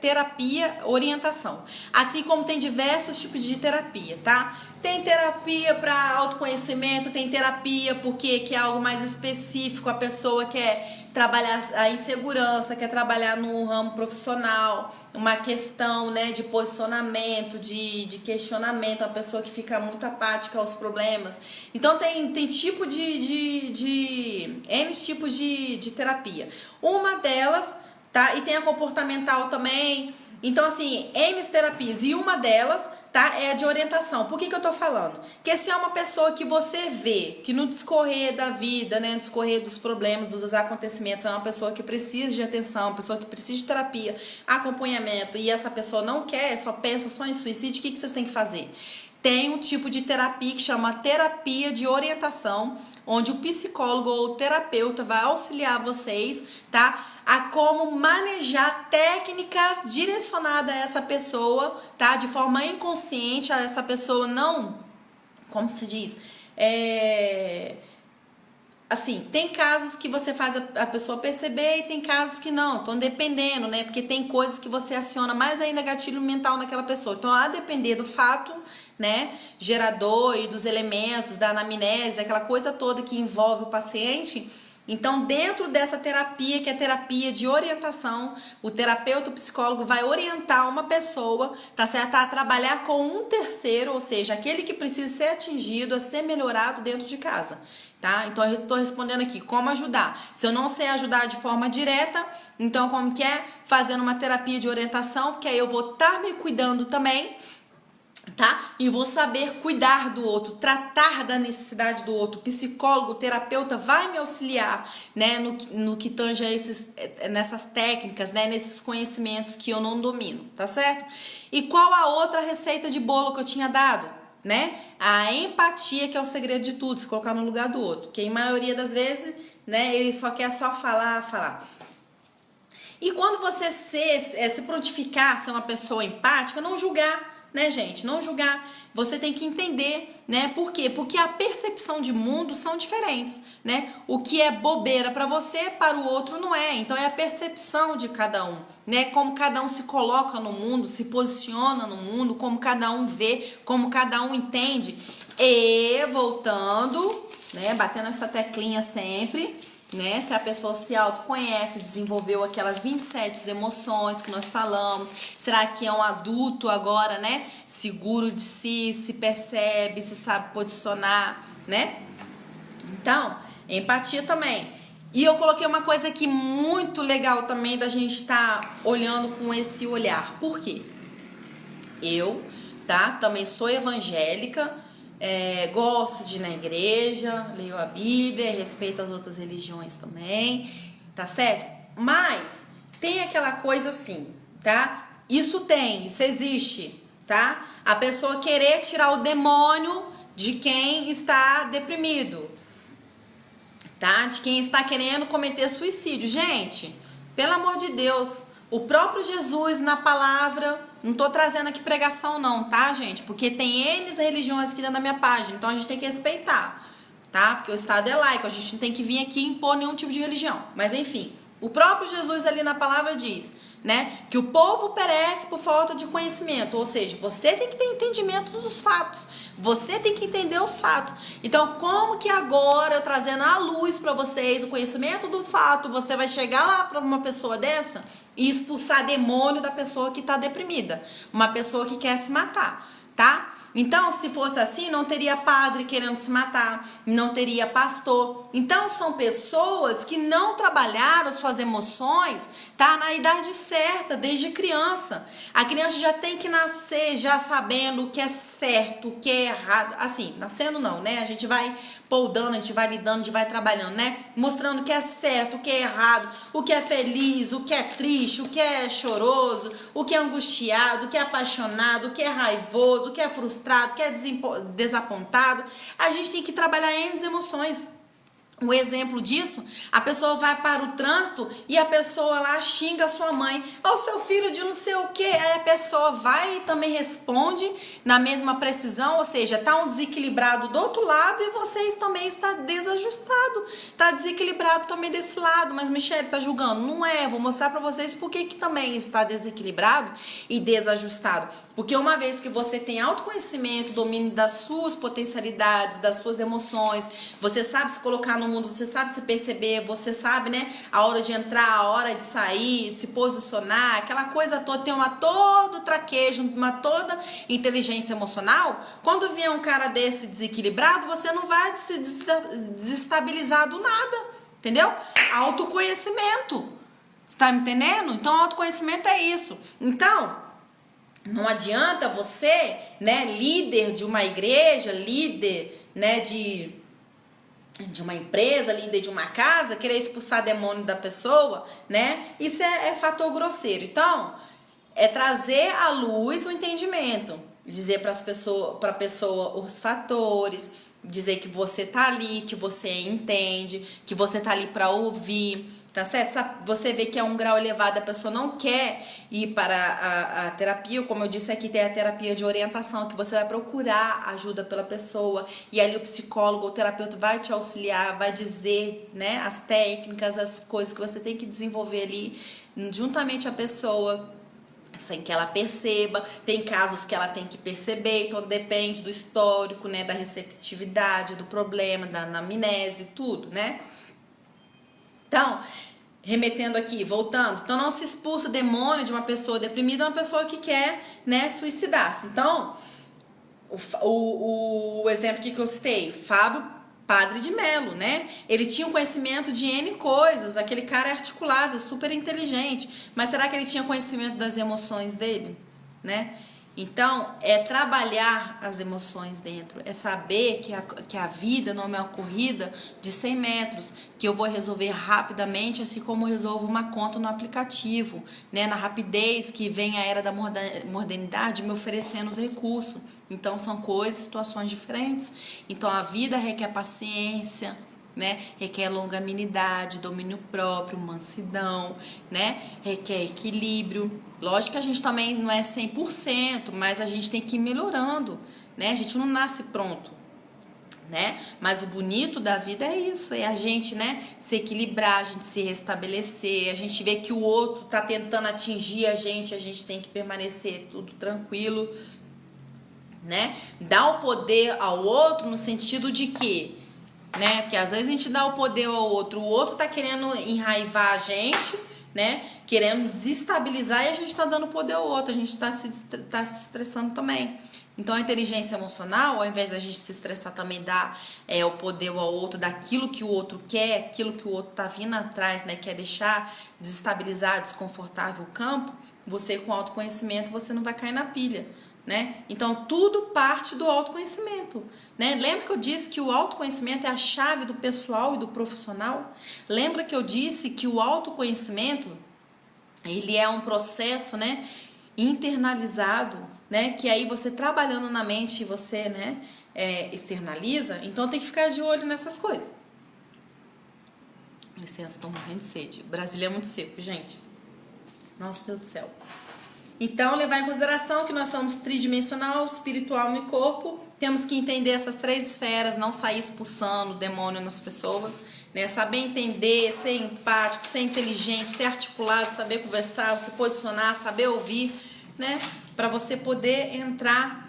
terapia orientação. Assim como tem diversos tipos de terapia, tá? Tem terapia para autoconhecimento, tem terapia porque que é algo mais específico, a pessoa quer trabalhar a insegurança, quer trabalhar no ramo profissional, uma questão, né, de posicionamento, de questionamento, a pessoa que fica muito apática aos problemas. Então tem tipo N tipos de terapia. Uma delas, tá? E tem a comportamental também. Então, assim, N terapias. E uma delas, tá, é a de orientação. Por que eu tô falando? Porque se é uma pessoa que você vê que no discorrer da vida, né, no discorrer dos problemas, dos acontecimentos, é uma pessoa que precisa de atenção, uma pessoa que precisa de terapia, acompanhamento, e essa pessoa não quer, só pensa só em suicídio, o que vocês têm que fazer? Tem um tipo de terapia que chama terapia de orientação, onde o psicólogo ou o terapeuta vai auxiliar vocês, tá, a como manejar técnicas direcionadas a essa pessoa, tá? De forma inconsciente, a essa pessoa não, como se diz, assim, tem casos que você faz a pessoa perceber e tem casos que não, estão dependendo, né? Porque tem coisas que você aciona mais ainda gatilho mental naquela pessoa. Então, a depender do fato, né, gerador e dos elementos, da anamnese, aquela coisa toda que envolve o paciente. Então, dentro dessa terapia, que é terapia de orientação, o terapeuta, o psicólogo vai orientar uma pessoa, tá certo? A trabalhar com um terceiro, ou seja, aquele que precisa ser atingido, a ser melhorado dentro de casa, tá? Então, eu tô respondendo aqui, como ajudar? Se eu não sei ajudar de forma direta, então como que é? Fazendo uma terapia de orientação, que aí eu vou estar me cuidando também, tá? E vou saber cuidar do outro, tratar da necessidade do outro. O psicólogo, o terapeuta vai me auxiliar, né, no que tange a nessas técnicas, né, nesses conhecimentos que eu não domino, tá certo? E qual a outra receita de bolo que eu tinha dado, né? A empatia, que é o segredo de tudo, se colocar no lugar do outro. Que em maioria das vezes, né, ele só quer falar. E quando você se prontificar, ser uma pessoa empática, não julgar, né, gente? Não julgar. Você tem que entender, né? Por quê? Porque a percepção de mundo são diferentes, né? O que é bobeira para você, para o outro não é. Então é a percepção de cada um, né? Como cada um se coloca no mundo, se posiciona no mundo, como cada um vê, como cada um entende. E voltando, né? Batendo essa teclinha sempre, né? Se a pessoa se autoconhece, desenvolveu aquelas 27 emoções que nós falamos, será que é um adulto agora, né? Seguro de si, se percebe, se sabe posicionar, né? Então, empatia também. E eu coloquei uma coisa aqui muito legal também da gente estar olhando com esse olhar. Por quê? Eu, tá? Também sou evangélica, gosto de ir na igreja, leio a Bíblia, respeito as outras religiões também, tá certo? Mas tem aquela coisa assim, tá? Isso existe, tá? A pessoa querer tirar o demônio de quem está deprimido, tá? De quem está querendo cometer suicídio. Gente, pelo amor de Deus, o próprio Jesus na palavra, não tô trazendo aqui pregação não, tá, gente? Porque tem N religiões aqui dentro da minha página, então a gente tem que respeitar, tá? Porque o Estado é laico, a gente não tem que vir aqui impor nenhum tipo de religião. Mas enfim, o próprio Jesus ali na palavra diz, né, que o povo perece por falta de conhecimento, ou seja, você tem que ter entendimento dos fatos, você tem que entender os fatos. Então, como que agora, eu trazendo à luz para vocês o conhecimento do fato, você vai chegar lá para uma pessoa dessa e expulsar demônio da pessoa que está deprimida, uma pessoa que quer se matar, tá? Então, se fosse assim, não teria padre querendo se matar, não teria pastor. Então, são pessoas que não trabalharam suas emoções, tá? Na idade certa, desde criança. A criança já tem que nascer já sabendo o que é certo, o que é errado. Assim, nascendo não, né? A gente vai poldando, a gente vai lidando, a gente vai trabalhando, né? Mostrando o que é certo, o que é errado, o que é feliz, o que é triste, o que é choroso, o que é angustiado, o que é apaixonado, o que é raivoso, o que é frustrado, o que é desapontado. A gente tem que trabalhar N emoções. Um exemplo disso, a pessoa vai para o trânsito e a pessoa lá xinga a sua mãe, ou seu filho de não sei o que, aí a pessoa vai e também responde na mesma precisão, ou seja, tá um desequilibrado do outro lado e vocês também está desajustado, tá desequilibrado também desse lado, mas Michele tá julgando, não é, vou mostrar para vocês por que também está desequilibrado e desajustado, porque uma vez que você tem autoconhecimento, domínio das suas potencialidades, das suas emoções, você sabe se colocar no mundo, você sabe se perceber, você sabe, né, a hora de entrar, a hora de sair, se posicionar, aquela coisa toda, tem todo traquejo, uma toda inteligência emocional. Quando vier um cara desse desequilibrado, você não vai se desestabilizar do nada, entendeu? Autoconhecimento, você tá me entendendo? Então, autoconhecimento é isso. Então, não adianta você, né, líder de uma igreja, líder, né, de uma empresa, líder de uma casa, querer expulsar demônio da pessoa, né? Isso é fator grosseiro. Então, é trazer à luz o entendimento, dizer para a pessoa os fatores, dizer que você tá ali, que você entende, que você tá ali para ouvir, tá certo? Você vê que é um grau elevado, a pessoa não quer ir para a terapia, como eu disse aqui, tem a terapia de orientação, que você vai procurar ajuda pela pessoa, e ali o psicólogo ou o terapeuta vai te auxiliar, vai dizer, né, as técnicas, as coisas que você tem que desenvolver ali, juntamente à pessoa, sem que ela perceba. Tem casos que ela tem que perceber, então depende do histórico, né, da receptividade, do problema, da anamnese, tudo, né? Então, remetendo aqui, voltando, então não se expulsa demônio de uma pessoa deprimida, uma pessoa que quer, né, suicidar-se. Então, o exemplo que eu citei, Fábio Padre de Melo, né? Ele tinha um conhecimento de N coisas, aquele cara é articulado, super inteligente, mas será que ele tinha conhecimento das emoções dele, né? Então, é trabalhar as emoções dentro, é saber que a vida não é uma corrida de 100 metros, que eu vou resolver rapidamente, assim como eu resolvo uma conta no aplicativo, né? Na rapidez que vem a era da modernidade me oferecendo os recursos. Então, são coisas, situações diferentes. Então, a vida requer paciência, né? Requer longanimidade, domínio próprio, mansidão, né? Requer equilíbrio. Lógico que a gente também não é 100%, mas a gente tem que ir melhorando, né? A gente não nasce pronto, né? Mas o bonito da vida é isso, é a gente, né, se equilibrar, a gente se restabelecer, a gente vê que o outro tá tentando atingir a gente tem que permanecer tudo tranquilo, né? Dar o poder ao outro no sentido de que, né? Porque às vezes a gente dá o poder ao outro, o outro tá querendo enraivar a gente, né? Querendo desestabilizar e a gente tá dando poder ao outro, a gente tá se estressando também. Então a inteligência emocional, ao invés da gente se estressar, também dá o poder ao outro, daquilo que o outro quer, aquilo que o outro tá vindo atrás, né? Quer deixar desestabilizar, desconfortável o campo, você com autoconhecimento, você não vai cair na pilha, né? Então tudo parte do autoconhecimento, né? Lembra que eu disse que o autoconhecimento é a chave do pessoal e do profissional? Lembra que eu disse que o autoconhecimento, ele é um processo, né, internalizado, né, que aí você trabalhando na mente você, né, externaliza. Então tem que ficar de olho nessas coisas. Licença, tô morrendo de sede. Brasília é muito seco, gente. Nossa, Deus do céu. Então, levar em consideração que nós somos tridimensional, espiritual e corpo. Temos que entender essas 3 esferas, não sair expulsando o demônio nas pessoas, né? Saber entender, ser empático, ser inteligente, ser articulado, saber conversar, se posicionar, saber ouvir, né? Para você poder entrar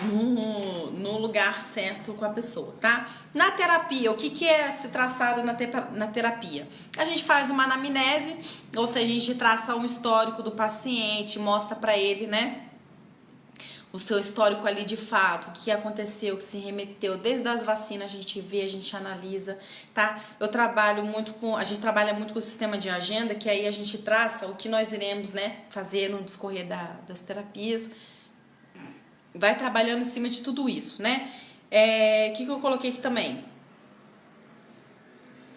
no lugar certo com a pessoa, tá? Na terapia, o que é se traçado na terapia? A gente faz uma anamnese, ou seja, a gente traça um histórico do paciente, mostra pra ele, né, o seu histórico ali de fato, o que aconteceu, o que se remeteu, desde as vacinas a gente vê, a gente analisa, tá? A gente trabalha muito com o sistema de agenda, que aí a gente traça o que nós iremos, né, fazer no discorrer das terapias. Vai trabalhando em cima de tudo isso, né? Que eu coloquei aqui também?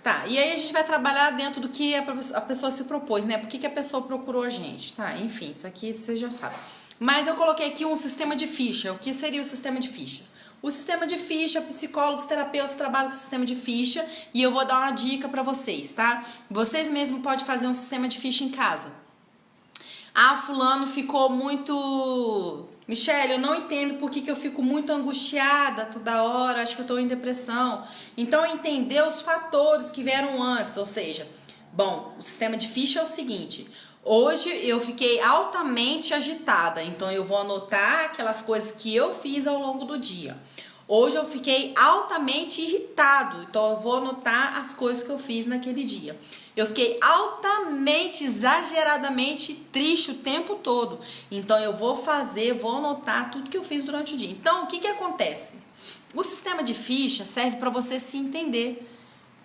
Tá, e aí a gente vai trabalhar dentro do que a pessoa se propôs, né? Por que a pessoa procurou a gente, tá? Enfim, isso aqui vocês já sabem. Mas eu coloquei aqui um sistema de ficha. O que seria o sistema de ficha? O sistema de ficha, psicólogos, terapeutas trabalham com o sistema de ficha e eu vou dar uma dica pra vocês, tá? Vocês mesmos podem fazer um sistema de ficha em casa. Fulano ficou muito... Michele, eu não entendo por que eu fico muito angustiada toda hora, acho que eu tô em depressão. Então, entender os fatores que vieram antes, ou seja, bom, o sistema de ficha é o seguinte: hoje eu fiquei altamente agitada, então eu vou anotar aquelas coisas que eu fiz ao longo do dia. Hoje eu fiquei altamente irritado, então eu vou anotar as coisas que eu fiz naquele dia. Eu fiquei altamente, exageradamente triste o tempo todo, então eu vou anotar tudo que eu fiz durante o dia. Então, o que acontece? O sistema de ficha serve para você se entender,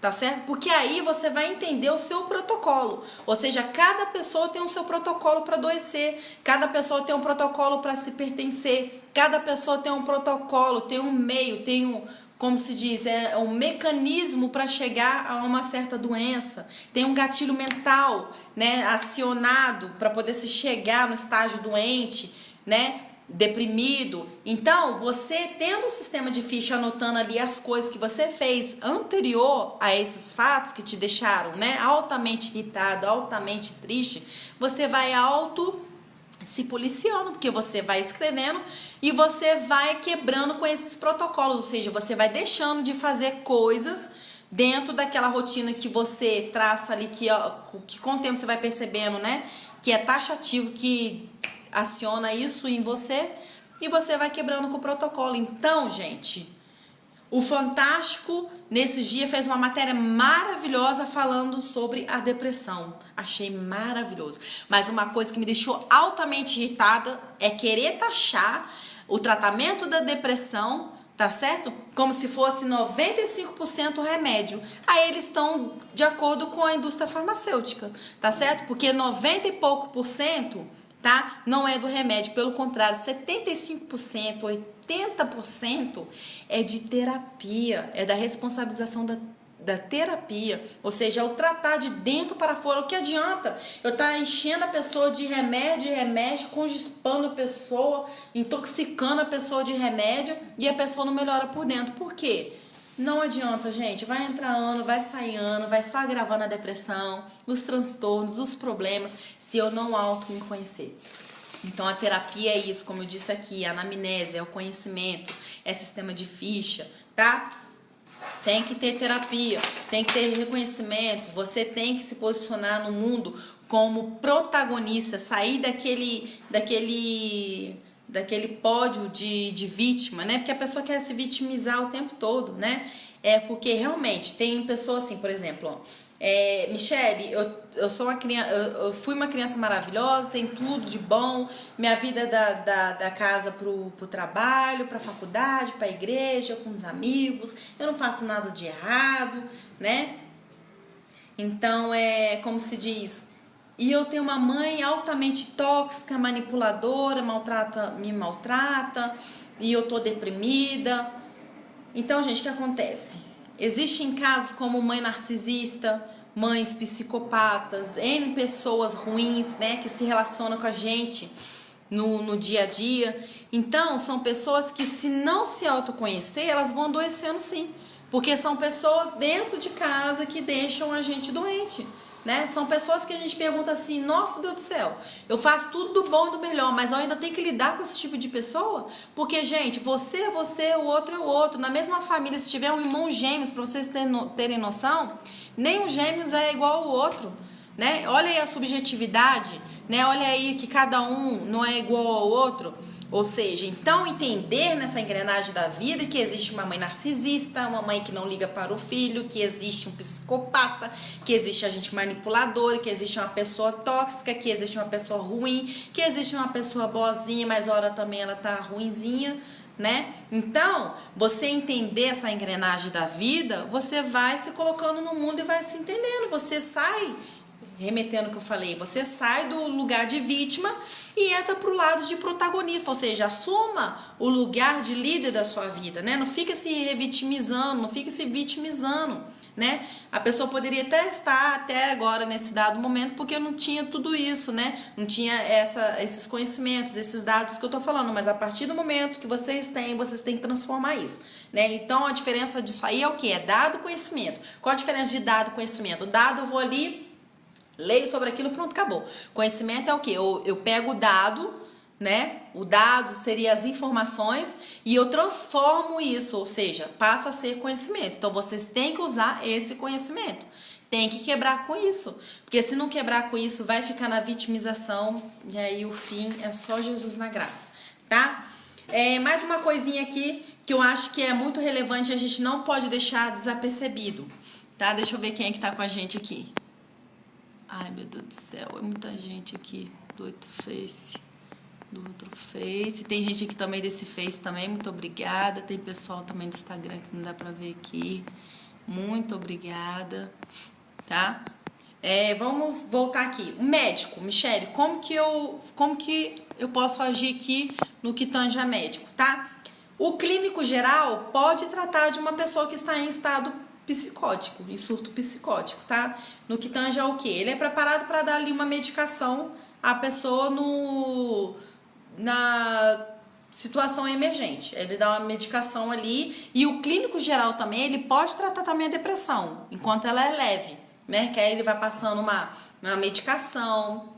tá certo? Porque aí você vai entender o seu protocolo. Ou seja, cada pessoa tem o seu protocolo para adoecer, cada pessoa tem um protocolo para se pertencer, cada pessoa tem um protocolo, tem um meio, tem um, como se diz, um mecanismo para chegar a uma certa doença, tem um gatilho mental, né, acionado para poder se chegar no estágio doente, né? Deprimido. Então, você tendo um sistema de ficha, anotando ali as coisas que você fez anterior a esses fatos que te deixaram, né, altamente irritado, altamente triste, você vai se policiando, porque você vai escrevendo e você vai quebrando com esses protocolos, ou seja, você vai deixando de fazer coisas dentro daquela rotina que você traça ali, que com o tempo você vai percebendo, né, que é taxativo, que aciona isso em você, e você vai quebrando com o protocolo. Então, gente, o Fantástico nesses dias fez uma matéria maravilhosa falando sobre a depressão. Achei maravilhoso. Mas uma coisa que me deixou altamente irritada é querer taxar o tratamento da depressão, tá certo? Como se fosse 95% remédio. Aí eles estão de acordo com a indústria farmacêutica, tá certo? Porque 90 e pouco por cento, tá? Não é do remédio, pelo contrário, 75%, 80% é de terapia, é da responsabilização da terapia, ou seja, é o tratar de dentro para fora. O que adianta eu estar enchendo a pessoa de remédio, constipando a pessoa, intoxicando a pessoa de remédio e a pessoa não melhora por dentro? Por quê? Não adianta, gente. Vai entrar ano, vai sair ano, vai só agravando a depressão, os transtornos, os problemas, se eu não me conhecer. Então, a terapia é isso, como eu disse aqui, a anamnese, é o conhecimento, é sistema de ficha, tá? Tem que ter terapia, tem que ter reconhecimento, você tem que se posicionar no mundo como protagonista, sair daquele pódio de vítima, né? Porque a pessoa quer se vitimizar o tempo todo, né? Porque realmente tem pessoas assim, por exemplo, ó, Michele, eu sou uma criança, eu fui uma criança maravilhosa, tem tudo de bom, minha vida da casa pro trabalho, pra faculdade, pra igreja, com os amigos, eu não faço nada de errado, né? Então, como se diz, e eu tenho uma mãe altamente tóxica, manipuladora, me maltrata, e eu tô deprimida. Então, gente, o que acontece? Existem casos como mãe narcisista, mães psicopatas, N pessoas ruins, né, que se relacionam com a gente no dia a dia. Então, são pessoas que, se não se autoconhecer, elas vão adoecendo sim. Porque são pessoas dentro de casa que deixam a gente doente. Né? São pessoas que a gente pergunta assim, nossa Deus do céu, eu faço tudo do bom e do melhor, mas eu ainda tenho que lidar com esse tipo de pessoa? Porque, gente, você é você, o outro é o outro. Na mesma família, se tiver um irmão gêmeos, para vocês terem noção, nem um gêmeos é igual ao outro, né? Olha aí a subjetividade, né? Olha aí que cada um não é igual ao outro. Ou seja, então entender nessa engrenagem da vida que existe uma mãe narcisista, uma mãe que não liga para o filho, que existe um psicopata, que existe a gente manipuladora, que existe uma pessoa tóxica, que existe uma pessoa ruim, que existe uma pessoa boazinha, mas hora também ela tá ruinzinha, né? Então, você entender essa engrenagem da vida, você vai se colocando no mundo e vai se entendendo, você sai remetendo o que eu falei, você sai do lugar de vítima e entra pro lado de protagonista, ou seja, assuma o lugar de líder da sua vida, né? Não fica se revitimizando, não fica se vitimizando, né? A pessoa poderia até estar até agora nesse dado momento porque não tinha tudo isso, né? Não tinha esses conhecimentos, esses dados que eu tô falando, mas a partir do momento que vocês têm que transformar isso, né? Então a diferença disso aí é o que? É dado conhecimento. Qual a diferença de dado conhecimento? Dado, eu vou ali, leio sobre aquilo, pronto, acabou. Conhecimento é o quê? Eu pego o dado, né? O dado seria as informações e eu transformo isso, ou seja, passa a ser conhecimento. Então, vocês têm que usar esse conhecimento. Tem que quebrar com isso. Porque se não quebrar com isso, vai ficar na vitimização e aí o fim é só Jesus na graça, tá? Mais uma coisinha aqui que eu acho que é muito relevante, a gente não pode deixar desapercebido, tá? Deixa eu ver quem é que tá com a gente aqui. Ai, meu Deus do céu, é muita gente aqui do outro Face. Tem gente aqui também desse Face também, muito obrigada. Tem pessoal também do Instagram que não dá pra ver aqui. Muito obrigada, tá? Vamos voltar aqui. O médico, Michele, como que eu posso agir aqui no que tange a médico, tá? O clínico geral pode tratar de uma pessoa que está em estado psicótico, em surto psicótico, tá? No que tange ao quê? Ele é preparado para dar ali uma medicação à pessoa na situação emergente. Ele dá uma medicação ali e o clínico geral também, ele pode tratar também a depressão, enquanto ela é leve, né? Que aí ele vai passando uma medicação,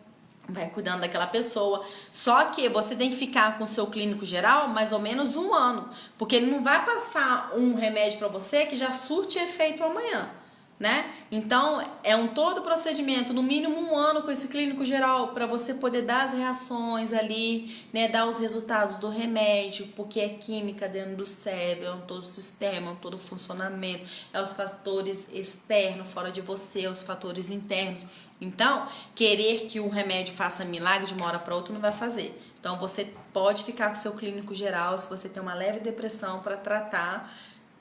vai cuidando daquela pessoa. Só que você tem que ficar com o seu clínico geral mais ou menos 1 ano, porque ele não vai passar um remédio para você que já surte efeito amanhã, né? Então, é todo procedimento, no mínimo 1 ano com esse clínico geral, para você poder dar as reações ali, né? Dar os resultados do remédio, porque é química dentro do cérebro, é todo o sistema, todo o funcionamento, é os fatores externos fora de você, os fatores internos. Então, querer que o remédio faça milagre de uma hora para outra não vai fazer. Então, você pode ficar com seu clínico geral se você tem uma leve depressão para tratar,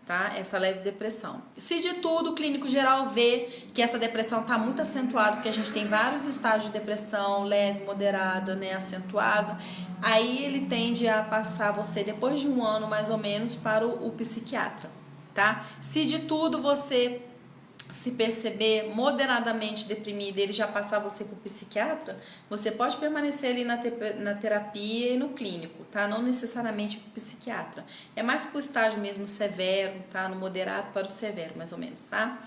tá? Essa leve depressão. Se de tudo o clínico geral vê que essa depressão está muito acentuada, porque a gente tem vários estágios de depressão, leve, moderada, né, acentuada, aí ele tende a passar você depois de 1 ano mais ou menos para o psiquiatra, tá? Se de tudo você se perceber moderadamente deprimida, ele já passar você para o psiquiatra, você pode permanecer ali na terapia e no clínico, tá? Não necessariamente para o psiquiatra. É mais para o estágio mesmo severo, tá? No moderado para o severo, mais ou menos, tá?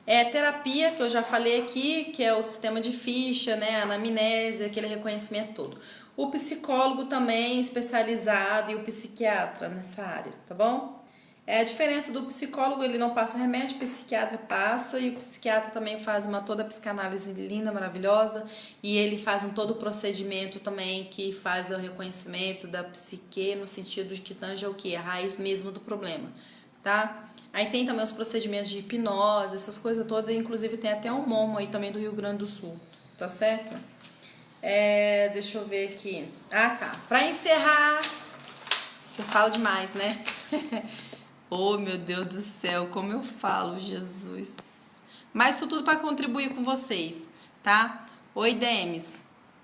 Terapia, que eu já falei aqui, que é o sistema de ficha, né? A anamnese, aquele reconhecimento todo. O psicólogo também especializado e o psiquiatra nessa área, tá bom? A diferença do psicólogo, ele não passa remédio, o psiquiatra passa, e o psiquiatra também faz toda a psicanálise linda, maravilhosa, e ele faz todo o procedimento também que faz o reconhecimento da psique, no sentido de que tange o quê? A raiz mesmo do problema, tá? Aí tem também os procedimentos de hipnose, essas coisas todas, inclusive tem até um Momo aí também do Rio Grande do Sul, tá certo? Deixa eu ver aqui. Ah, tá. Pra encerrar, eu falo demais, né? Oh, meu Deus do céu, como eu falo, Jesus. Mas isso tudo para contribuir com vocês, tá? Oi, Demis.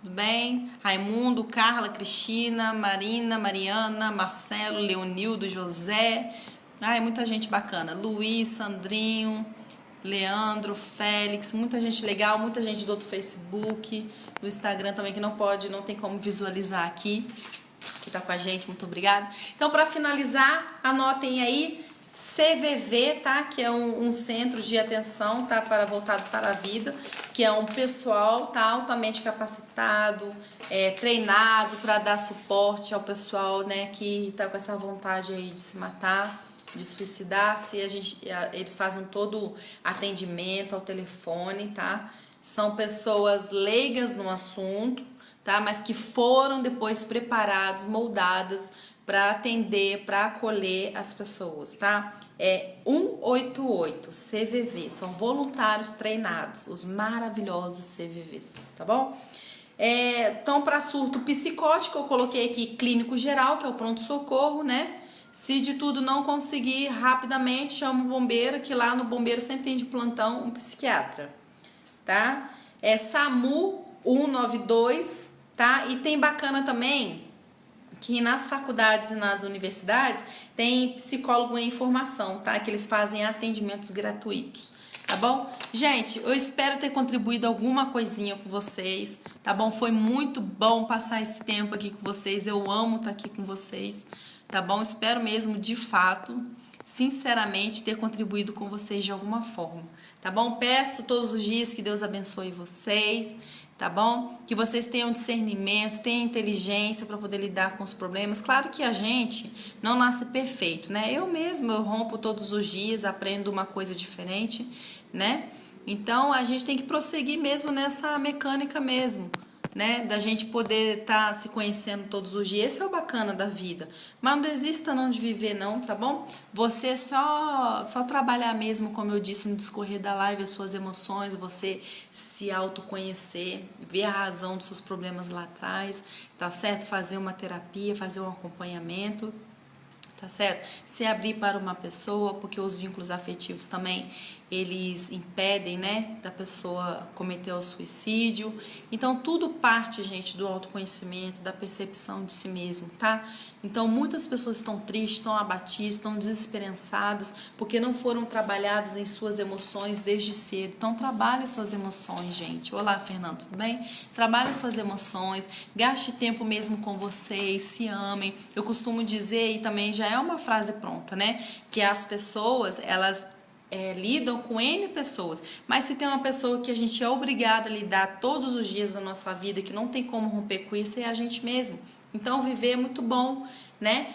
Tudo bem? Raimundo, Carla, Cristina, Marina, Mariana, Marcelo, Leonildo, José. Ai, muita gente bacana. Luiz, Sandrinho, Leandro, Félix, muita gente legal, muita gente do outro Facebook, do Instagram também que não tem como visualizar aqui, que tá com a gente, muito obrigada. Então, para finalizar, anotem aí CVV, tá? Que é um centro de atenção, tá? Voltado para a vida, que é um pessoal, tá? Altamente capacitado, treinado para dar suporte ao pessoal, né? Que tá com essa vontade aí de se matar, de suicidar-se. Eles fazem todo atendimento ao telefone, tá? São pessoas leigas no assunto, tá? Mas que foram depois preparadas, moldadas para atender, para acolher as pessoas, tá? 188 CVV, são voluntários treinados, os maravilhosos CVVs, tá bom? Então, para surto psicótico, eu coloquei aqui clínico geral, que é o pronto-socorro, né? Se de tudo não conseguir rapidamente, chama o bombeiro, que lá no bombeiro sempre tem de plantão um psiquiatra, tá? SAMU 192, tá? E tem bacana também que nas faculdades e nas universidades tem psicólogo em formação, tá? Que eles fazem atendimentos gratuitos, tá bom? Gente, eu espero ter contribuído alguma coisinha com vocês, tá bom? Foi muito bom passar esse tempo aqui com vocês, eu amo estar aqui com vocês, tá bom? Espero mesmo, de fato, sinceramente, ter contribuído com vocês de alguma forma, tá bom? Peço todos os dias que Deus abençoe vocês, tá bom? Que vocês tenham discernimento, tenham inteligência para poder lidar com os problemas. Claro que a gente não nasce perfeito, né? Eu rompo todos os dias, aprendo uma coisa diferente, né? Então, a gente tem que prosseguir mesmo nessa mecânica mesmo, né? Da gente poder estar se conhecendo todos os dias. Esse é o bacana da vida. Mas não desista não de viver não, tá bom? Você só trabalhar mesmo, como eu disse no discorrer da live, as suas emoções, você se autoconhecer, ver a razão dos seus problemas lá atrás, tá certo? Fazer uma terapia, fazer um acompanhamento, tá certo? Se abrir para uma pessoa, porque os vínculos afetivos também, eles impedem, né, da pessoa cometer o suicídio. Então, tudo parte, gente, do autoconhecimento, da percepção de si mesmo, tá? Então, muitas pessoas estão tristes, estão abatidas, estão desesperançadas, porque não foram trabalhadas em suas emoções desde cedo. Então, trabalhe suas emoções, gente. Olá, Fernando, tudo bem? Trabalhe suas emoções, gaste tempo mesmo com vocês, se amem. Eu costumo dizer, e também já é uma frase pronta, né, que as pessoas, elas lidam com N pessoas, mas se tem uma pessoa que a gente é obrigada a lidar todos os dias da nossa vida, que não tem como romper com isso, é a gente mesmo. Então, viver é muito bom, né?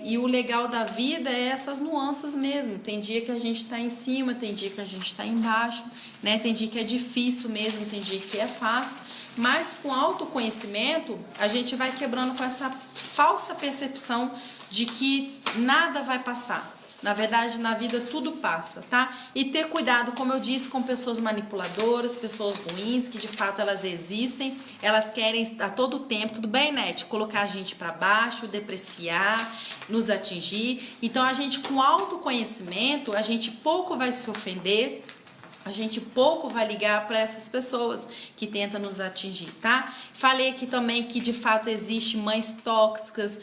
E o legal da vida é essas nuances mesmo. Tem dia que a gente tá em cima, tem dia que a gente tá embaixo, né? Tem dia que é difícil mesmo, tem dia que é fácil, mas com autoconhecimento, a gente vai quebrando com essa falsa percepção de que nada vai passar. Na verdade, na vida tudo passa, tá? E ter cuidado, como eu disse, com pessoas manipuladoras, pessoas ruins, que de fato elas existem, elas querem a todo tempo, tudo bem, Nete? Colocar a gente para baixo, depreciar, nos atingir. Então, a gente com autoconhecimento, a gente pouco vai se ofender, a gente pouco vai ligar para essas pessoas que tentam nos atingir, tá? Falei aqui também que de fato existe mães tóxicas.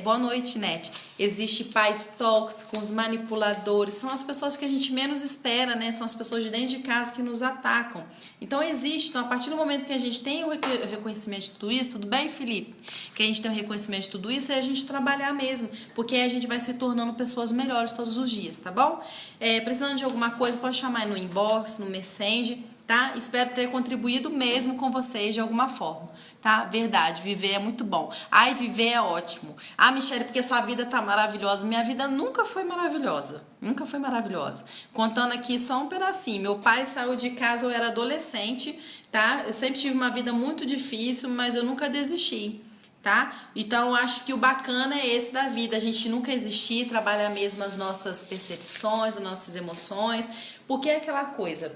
Boa noite, Nete. Existe pais tóxicos, manipuladores. São as pessoas que a gente menos espera, né? São as pessoas de dentro de casa que nos atacam. Então existe. Então, a partir do momento que a gente tem o reconhecimento de tudo isso, tudo bem, Felipe? Que a gente tem o reconhecimento de tudo isso, é a gente trabalhar mesmo. Porque aí a gente vai se tornando pessoas melhores todos os dias, tá bom? Precisando de alguma coisa, pode chamar no inbox, no Messenger, tá? Espero ter contribuído mesmo com vocês de alguma forma, tá? Verdade, viver é muito bom. Ai, viver é ótimo. Ah, Michele, porque sua vida tá maravilhosa. Minha vida nunca foi maravilhosa. Nunca foi maravilhosa. Contando aqui só um pedacinho. Meu pai saiu de casa, eu era adolescente, tá? Eu sempre tive uma vida muito difícil, mas eu nunca desisti, tá? Então eu acho que o bacana é esse da vida, a gente nunca existir, trabalhar mesmo as nossas percepções, as nossas emoções, porque é aquela coisa,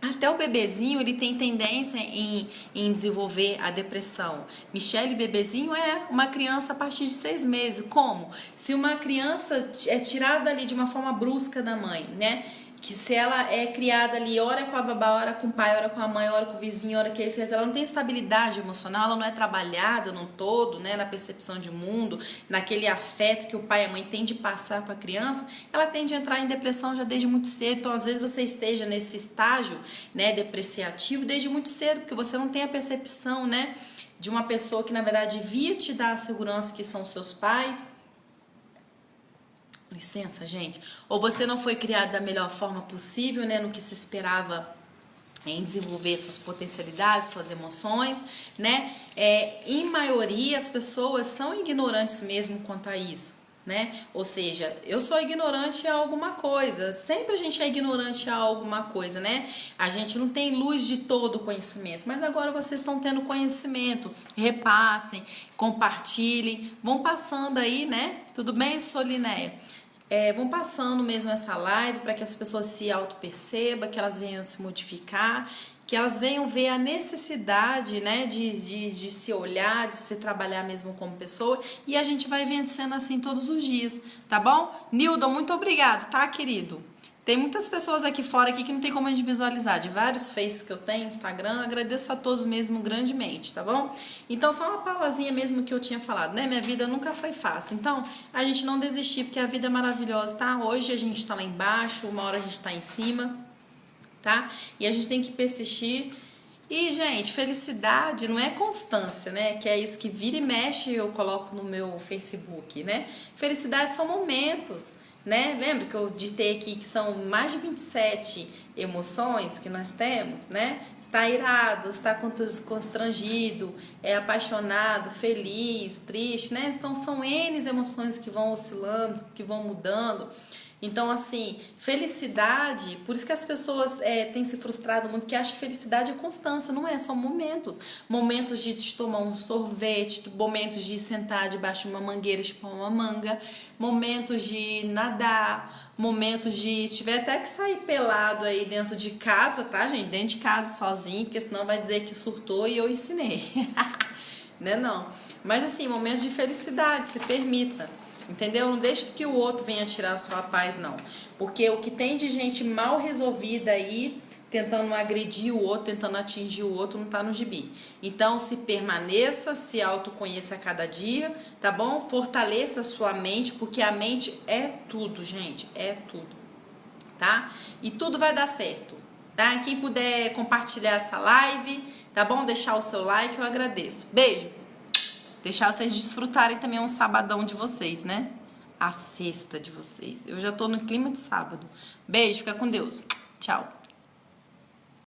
até o bebezinho ele tem tendência em desenvolver a depressão. Michele, bebezinho é uma criança a partir de 6 meses. Como? Se uma criança é tirada ali de uma forma brusca da mãe, né? Que se ela é criada ali, ora com a babá, ora com o pai, ora com a mãe, ora com o vizinho, ora que ela não tem estabilidade emocional, ela não é trabalhada no todo, né, na percepção de mundo, naquele afeto que o pai e a mãe têm de passar para a criança, ela tende a entrar em depressão já desde muito cedo. Então, às vezes você esteja nesse estágio, né, depreciativo desde muito cedo, porque você não tem a percepção, né, de uma pessoa que na verdade devia te dar a segurança, que são seus pais. Licença, gente. Ou você não foi criado da melhor forma possível, né, no que se esperava em desenvolver suas potencialidades, suas emoções, né? Em maioria, as pessoas são ignorantes mesmo quanto a isso, né? Ou seja, eu sou ignorante a alguma coisa. Sempre a gente é ignorante a alguma coisa, né? A gente não tem luz de todo o conhecimento, mas agora vocês estão tendo conhecimento. Repassem, compartilhem, vão passando aí, né? Tudo bem, Solinéia? Vão passando mesmo essa live para que as pessoas se auto-percebam, que elas venham se modificar, que elas venham ver a necessidade, né, de se olhar, de se trabalhar mesmo como pessoa, e a gente vai vencendo assim todos os dias, tá bom? Nildon, muito obrigado, tá, querido? Tem muitas pessoas aqui fora aqui que não tem como a gente visualizar, de vários Faces que eu tenho, Instagram, agradeço a todos mesmo grandemente, tá bom? Então, só uma palavrinha mesmo que eu tinha falado, né? Minha vida nunca foi fácil, então a gente não desistir, porque a vida é maravilhosa, tá? Hoje a gente tá lá embaixo, uma hora a gente tá em cima, tá? E a gente tem que persistir. E, gente, felicidade não é constância, né? Que é isso que vira e mexe eu coloco no meu Facebook, né? Felicidade são momentos, né? Lembra que eu ditei aqui que são mais de 27 emoções que nós temos, né? Está irado, está constrangido, é apaixonado, feliz, triste, né? Então são N emoções que vão oscilando, que vão mudando. Então, assim, felicidade, por isso que as pessoas têm se frustrado muito, que acham que felicidade é constância, não é, são momentos. Momentos de tomar um sorvete, momentos de sentar debaixo de uma mangueira e chupar uma manga, momentos de nadar, momentos de, se tiver até que sair pelado aí dentro de casa, tá, gente? Dentro de casa sozinho, porque senão vai dizer que surtou e eu ensinei. Né, não? Mas, assim, momentos de felicidade, se permita. Entendeu? Não deixe que o outro venha tirar a sua paz, não. Porque o que tem de gente mal resolvida aí, tentando agredir o outro, tentando atingir o outro, não tá no gibi. Então, se permaneça, se autoconheça a cada dia, tá bom? Fortaleça a sua mente, porque a mente é tudo, gente. É tudo, tá? E tudo vai dar certo, tá? Quem puder compartilhar essa live, tá bom? Deixar o seu like, eu agradeço. Beijo! Deixar vocês desfrutarem também um sabadão de vocês, né? A sexta de vocês. Eu já tô no clima de sábado. Beijo, fica com Deus. Tchau.